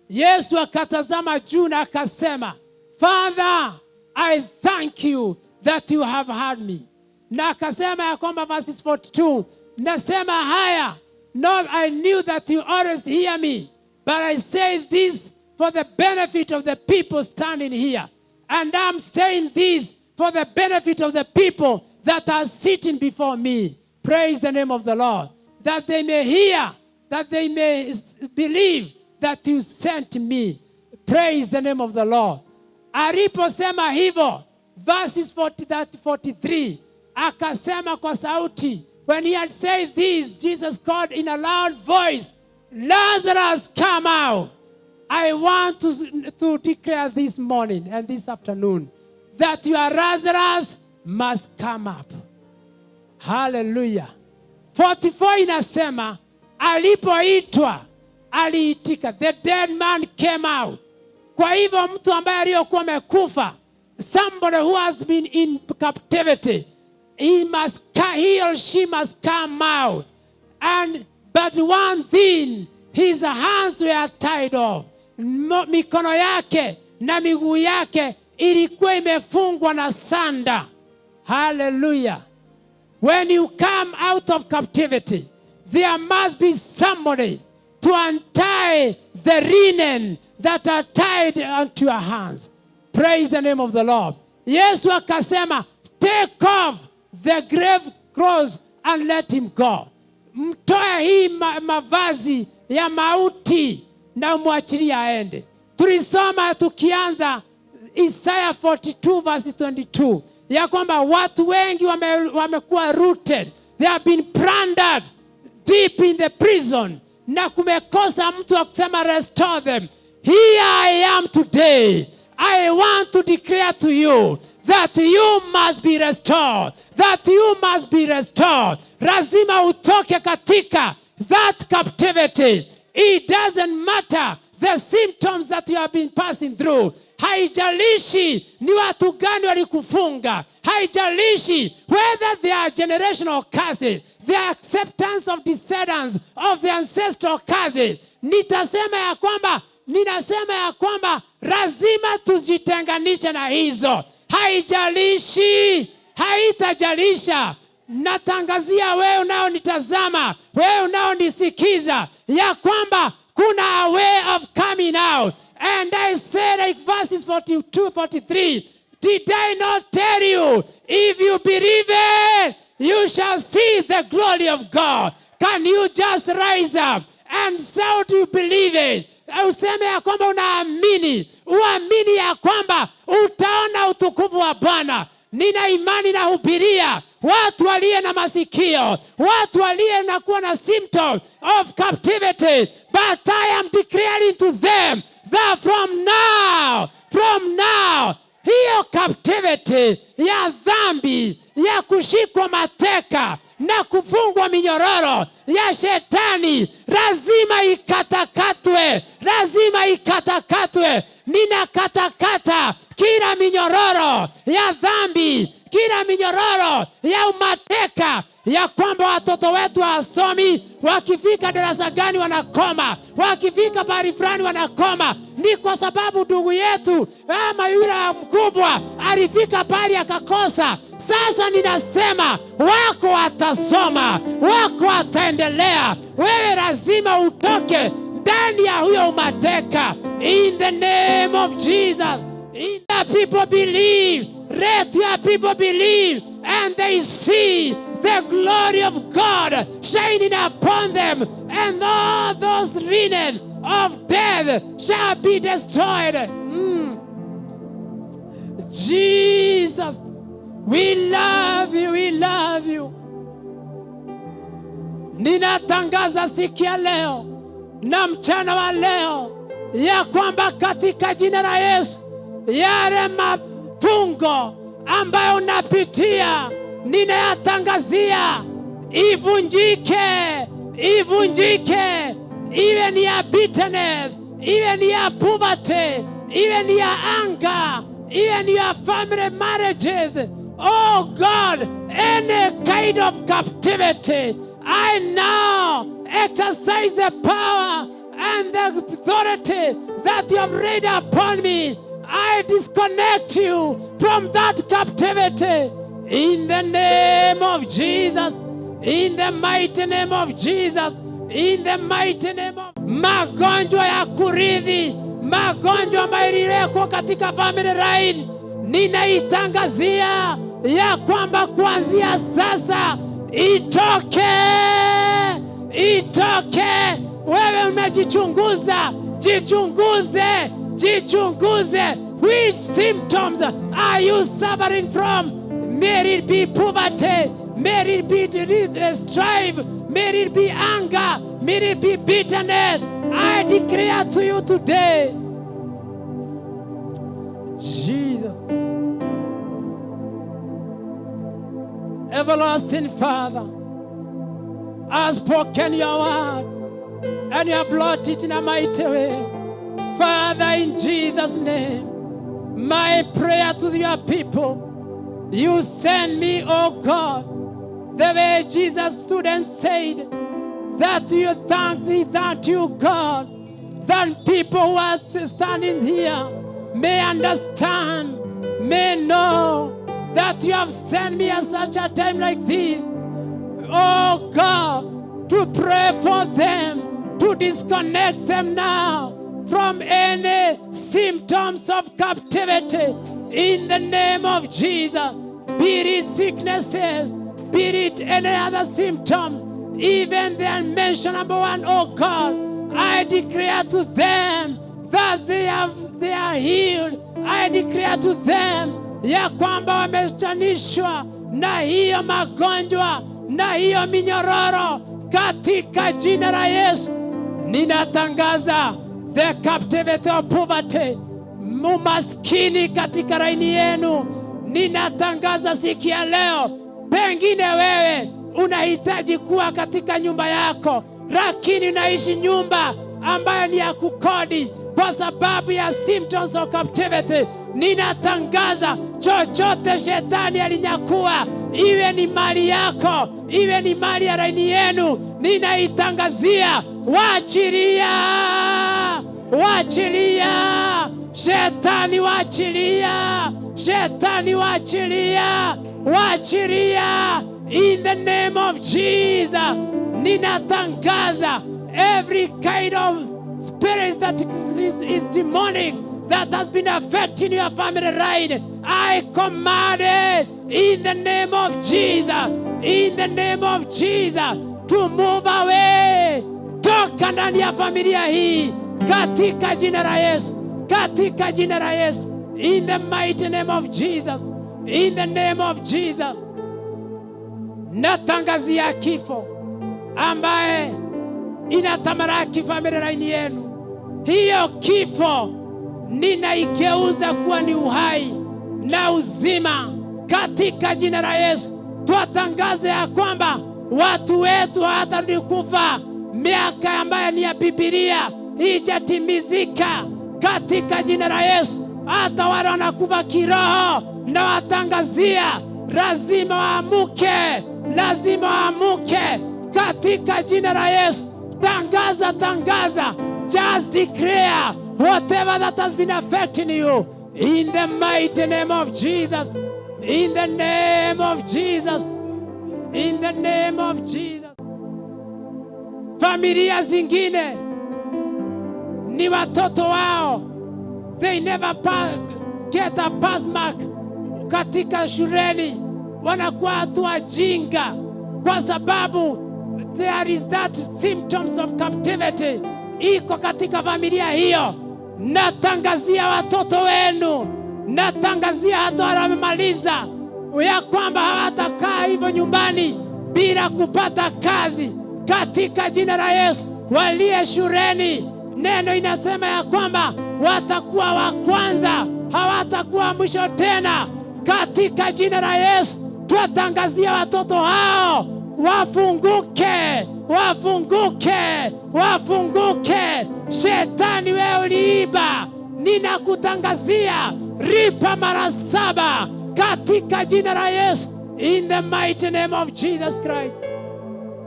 Yesu akatazama juu na akasema, Father, I thank you that you have heard me. Na akasema ya kwamba verses 42, nasema haya, not I knew that you always hear me, but I say this for the benefit of the people standing here. And I'm saying this for the benefit of the people that are sitting before me. Praise the name of the Lord. That they may hear, that they may believe that you sent me. Praise the name of the Lord. Aliposema hivyo, verses 43, akasema kwa sauti. When he had said this, Jesus called in a loud voice, Lazarus, come out. I want to declare this morning and this afternoon that your Lazarus must come up. Hallelujah. 44 inasema, alipoitwa aliitika. The dead man came out. Kwa hivyo mtu ambaye aliyokuwa amekufa, somebody who has been in captivity, he or she must come out. But one thing, his hands were tied off. Mikono yake na miguu yake ilikuwa imefungwa na sanda. Hallelujah. When you come out of captivity, there must be somebody to untie the linen that are tied onto your hands. Praise the name of the Lord. Yesu akasema, take off the grave clothes and let him go. Mtoe hii mavazi ya mauti na umwachilie aende. Tulisoma tukianza Isaiah 42 verse 22 ya kwamba watu wengi wamekuwa rooted. They have been plundered deep in the prison. Na kumekosa mtu wa kusema restore them. Here I am today. I want to declare to you that you must be restored. That you must be restored. Lazima utoke katika that captivity. It doesn't matter the symptoms that you have been passing through. Haijalishi ni watu gani walikufunga. Haijalishi whether they are generational curses, the acceptance of descendants of the ancestral curses. Ninasema ya kwamba lazima tujitenganishe na hizo. Haijalishi, haitajalisha. Natangazia wewe unaonitazama, wewe unaonisikiza ya kwamba kuna a way of coming out. And I said, like verses 42, 43, did I not tell you, if you believe it, you shall see the glory of God. Can you just rise up and shout you believe it? Useme ya kwamba unaamini, uamini ya kwamba utaona utukufu wa Bwana. Nina imani na hubiria watu walie na masikio, watu walie na kuwa na symptoms of captivity, but I am declaring to them that from now, hiyo captivity ya dhambi, ya kushikwa mateka na kufungwa minyororo ya shetani, lazima ikatakatwe. Ninakatakata kila minyororo ya dhambi, kila minyororo ya umateka, ya kwamba watoto wetu wasomi, wakifika darasa gani wanakoma, wakifika bahari fulani wanakoma. Ni kwa sababu ndugu yetu ama yule mkubwa alifika bahari akakosa. Sasa ninasema wako watasoma, wako wataendelea. Wewe lazima utoke ndani ya huyo umateka. In the name of Jesus. In the people believe, let your people believe, and they see the glory of God shining upon them, and all those linen of death shall be destroyed. Jesus, we love you, we love you. Ninatangaza siku ya leo na mchana wa leo ya kwamba katika jina la Yesu, yale mafungo ambayo unapitia ninayatangazia ivunjike. Iwe ni ya bitterness, iwe ni ya poverty, iwe ni ya anger, iwe ni ya family marriages. Oh God, any kind of captivity, I now exercise the power and the authority that you have laid upon me. I disconnect you from that captivity. In the name of Jesus. In the mighty name of Jesus. In the mighty name of... Magonjwa ya kurithi, magonjwa ambayo ilikuwa katika family line, ninaitangazia ya kwamba kuanzia sasa itoke. Wewe umejichunguza, jichunguze. Which symptoms are you suffering from? May it be poverty, may it be strife, may it be anger, may it be bitterness. I declare to you today, Jesus, everlasting Father, has spoken your word. and you have brought it in a mighty way. Father, in Jesus' name, my prayer to your people, you send me, oh God, the way Jesus stood and said, that you thank thee, that you, God, that people who are standing here may understand, may know that you have sent me at such a time like this, oh God, to pray for them, to disconnect them now from any symptoms of captivity in the name of Jesus. Be it sicknesses, be it any other symptom, even the unmentionable one, oh God, I declare to them that they are healed. I declare to them ya kwamba wamechanishwa na hiyo magonjwa na hiyo minyororo katika jina la Yesu. Ninatangaza the captivity of poverty, umaskini katika raini yenu. Ninatangaza siku ya leo, pengine wewe unahitaji kuwa katika nyumba yako, lakini unaishi nyumba ambayo ni ya kukodi kwa sababu ya symptoms of captivity. Ninatangaza chochote shetani alinyakua, iwe ni mali yako, iwe ni mali ya raini yenu, ninaitangazia waachilia, waachilia, shetani waachilia, shetani waachilia, waachilia in the name of Jesus. Ninatangaza every kind of spirit that is demonic that has been affecting your family right, I command it in the name of Jesus, in the name of Jesus, to move away. Toka ndani ya familia hii katika jina la Yesu, katika jina la Yesu, in the mighty name of Jesus, in the name of Jesus. Natangazia kifo ambaye inatamaraki familia laini yenu. Hiyo kifo ninaigeuza kuwa ni uhai na uzima katika jina la Yesu. Tuatangaze ya kwamba watu wetu hawatarudi kufa. Miaka ambayo ni ya Biblia ijatimizika katika jina la Yesu. Hata wale wanakufa kiroho na watangazia, lazima waamuke, lazima waamuke katika jina la Yesu. Tangaza, tangaza, just declare whatever that has been affecting you in the mighty name of Jesus, in the name of Jesus, in the name of Jesus. Familia zingine ni watoto wao, they never get a pass mark katika shuleni, wanakuwa watu wajinga kwa sababu there is that symptoms of captivity iko katika familia hiyo. Natangazia watoto wenu, natangazia hata wamemaliza ya kwamba hawatakaa hivyo nyumbani bila kupata kazi katika jina la Yesu. Walie shuleni, neno inasema ya kwamba watakuwa wa kwanza, hawatakuwa mwisho tena katika jina la Yesu. Tuatangazia watoto hao wafunguke, wafunguke, wafunguke. Shetani wewe uliiba, ninakutangazia ripa mara 7 katika jina la Yesu, in the mighty name of Jesus Christ.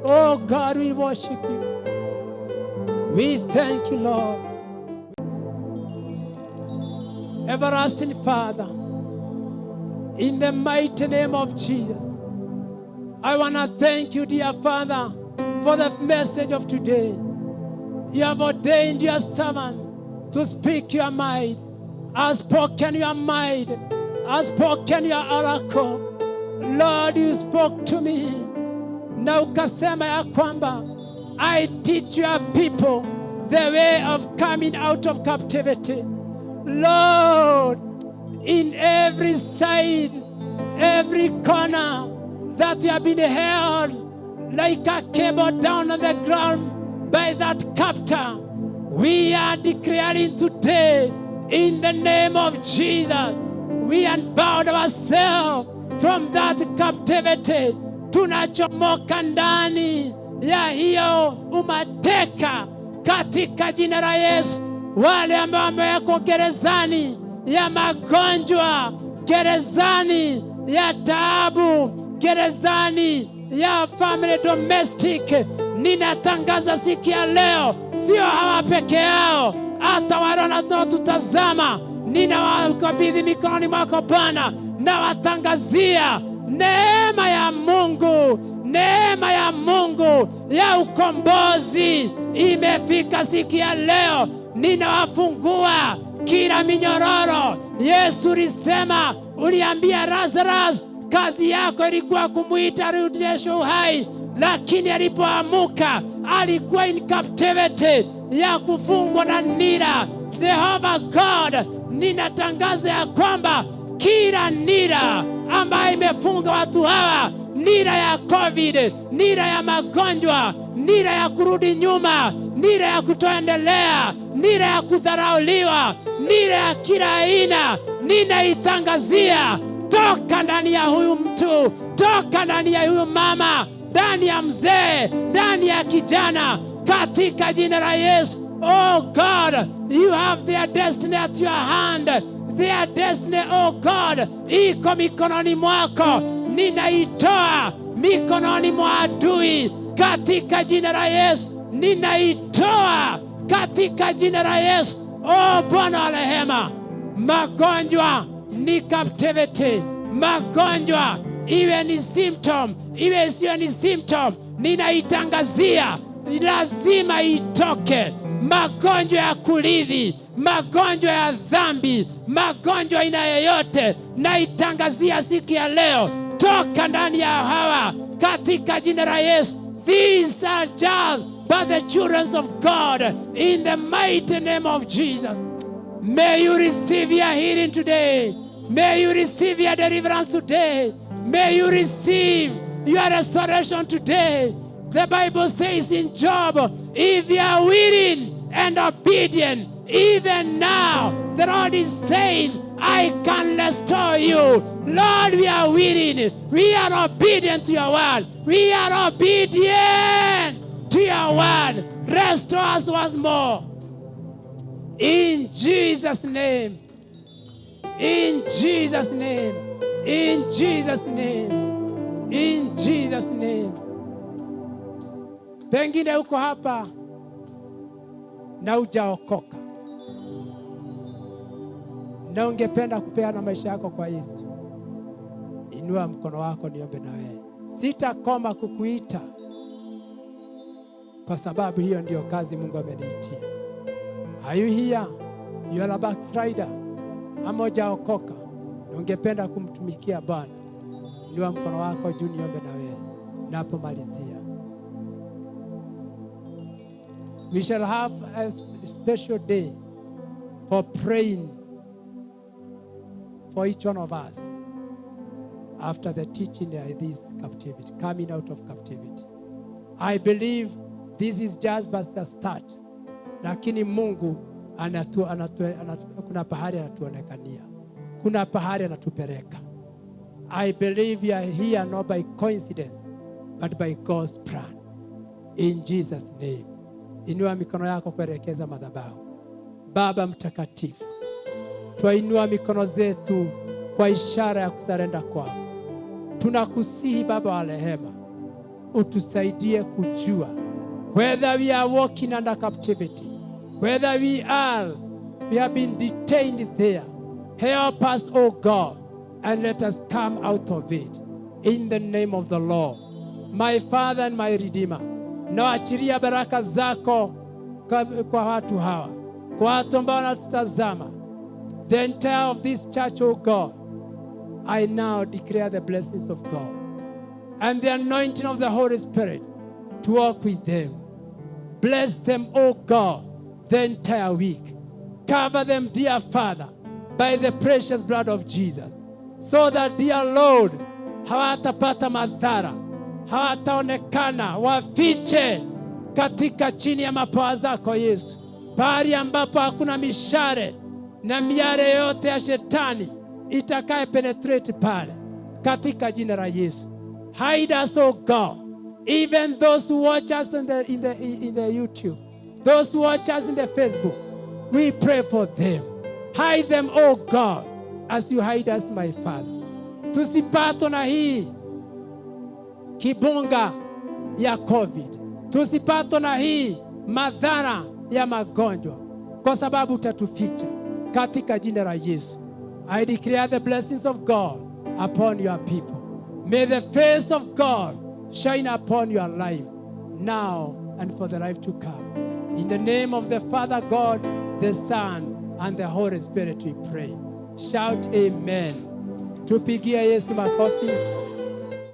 Oh God, we worship you. We thank you, Lord. Everlasting Father, in the mighty name of Jesus, I want to thank you, dear Father, for the message of today. You have ordained your servant to speak your mind, has spoken your mind, has spoken your oracle. Lord, you spoke to me. Na ukasema ya kwamba, I teach your people the way of coming out of captivity. Lord, in every side, every corner that you have been held like a cable down on the ground by that captor, we are declaring today in the name of Jesus, we unbound ourselves from that captivity. Tunachomoka ndani ya hiyo umateka katika jina la Yesu. Wale ambao wamewekwa gerezani ya magonjwa, gerezani ya taabu, gerezani ya family domestic, ninatangaza siku ya leo, sio hawa peke yao, hata wale wanaotutazama, ninawakabidhi mikononi mwako Bwana, na watangazia neema ya Mungu, neema ya Mungu ya ukombozi imefika siku ya leo. Ninawafungua kila minyororo. Yesu ulisema, uliambia Lazarus kazi yako ilikuwa kumuita arudishe uhai, lakini alipoamuka alikuwa in captivity ya kufungwa na nira. Jehovah God, ninatangaza ya kwamba kila nira ambayo imefunga watu hawa, nira ya COVID, nira ya magonjwa, nira ya kurudi nyuma, nira ya kutoendelea, nira ya kudharauliwa, nira ya kila aina, ninaitangazia toka ndani ya huyu mtu, toka ndani ya huyu mama, ndani ya mzee, ndani ya kijana, katika jina la Yesu. Oh God, you have their destiny at your hand. Their destiny, oh God, iko mikononi mwako. Ninaitoa mikononi mwa adui katika jina la Yesu. Ninaitoa katika jina la Yesu. Oh Bwana wa rehema, magonjwa ni captivity. Magonjwa iwe ni symptom, iwe sio ni symptom, ninaitangazia lazima itoke. Magonjwa ya kurithi, magonjwa ya dhambi, magonjwa aina yoyote, naitangazia siku ya leo, toka ndani ya hawa katika jina la Yesu. These are just by the children of God in the mighty name of Jesus. May you receive your healing today. May you receive your deliverance today. May you receive your restoration today. The Bible says in Job, if you are willing and obedient, even now, the Lord is saying, I can restore you. Lord, we are willing. We are obedient to your word. We are obedient to your word. Restore us once more. In Jesus' name. In Jesus' name. In Jesus' name. In Jesus' name. Pengine uko hapa na hujaokoka na ungependa kupeana maisha yako kwa Yesu. Inua mkono wako niombe na wewe. Sitakoma kukuita, kwa sababu hiyo ndio kazi Mungu ameniitia. Are you here? You are a backslider. Ama hujaokoka na ungependa kumtumikia Bwana. Inua mkono wako juu niombe na wewe. Napomalizia. We shall have a special day for praying for each one of us after the teaching of this captivity, coming out of captivity. I believe this is just but the start. Lakini Mungu kuna pahali anatuonekania. Kuna pahali anatupeleka. I believe you are here not by coincidence, but by God's plan. In Jesus' name. Inua mikono yako kuelekeza madhabahu. Baba mtakatifu, twainua mikono zetu kwa ishara ya kusarenda kwako. Tunakusihi Baba wa rehema, utusaidie kujua whether we are walking under captivity, whether we have been detained there. Help us, oh God, and let us come out of it. In the name of the Lord, my Father and my Redeemer. Naachilia baraka zako kwa watu hawa, kwa watu ambao wanatutazama, the entire of this church, oh God. I now declare the blessings of God and the anointing of the Holy Spirit to walk with them. Bless them, oh God, the entire week. Cover them, dear Father, by the precious blood of Jesus, so that, dear Lord, hawatapata madhara, hawataonekana, wafiche katika chini ya mapawa zako Yesu, pahali ambapo hakuna mishare na miare yote ya shetani itakaye penetrate pale, katika jina la Yesu. Hide us, oh God, even those who watch us in the YouTube. Those who watch us in the Facebook, we pray for them. Hide them, oh God, as you hide us, my Father. Tusipatwe na hii kibunga ya COVID. Tusipatwe na hii madhara ya magonjwa, kwa sababu utatuficha katika jina la Yesu. I declare the blessings of God upon your people. May the face of God shine upon your life now and for the life to come. In the name of the Father God, the Son, and the Holy Spirit we pray. Shout amen. Tupigie Yesu makofi.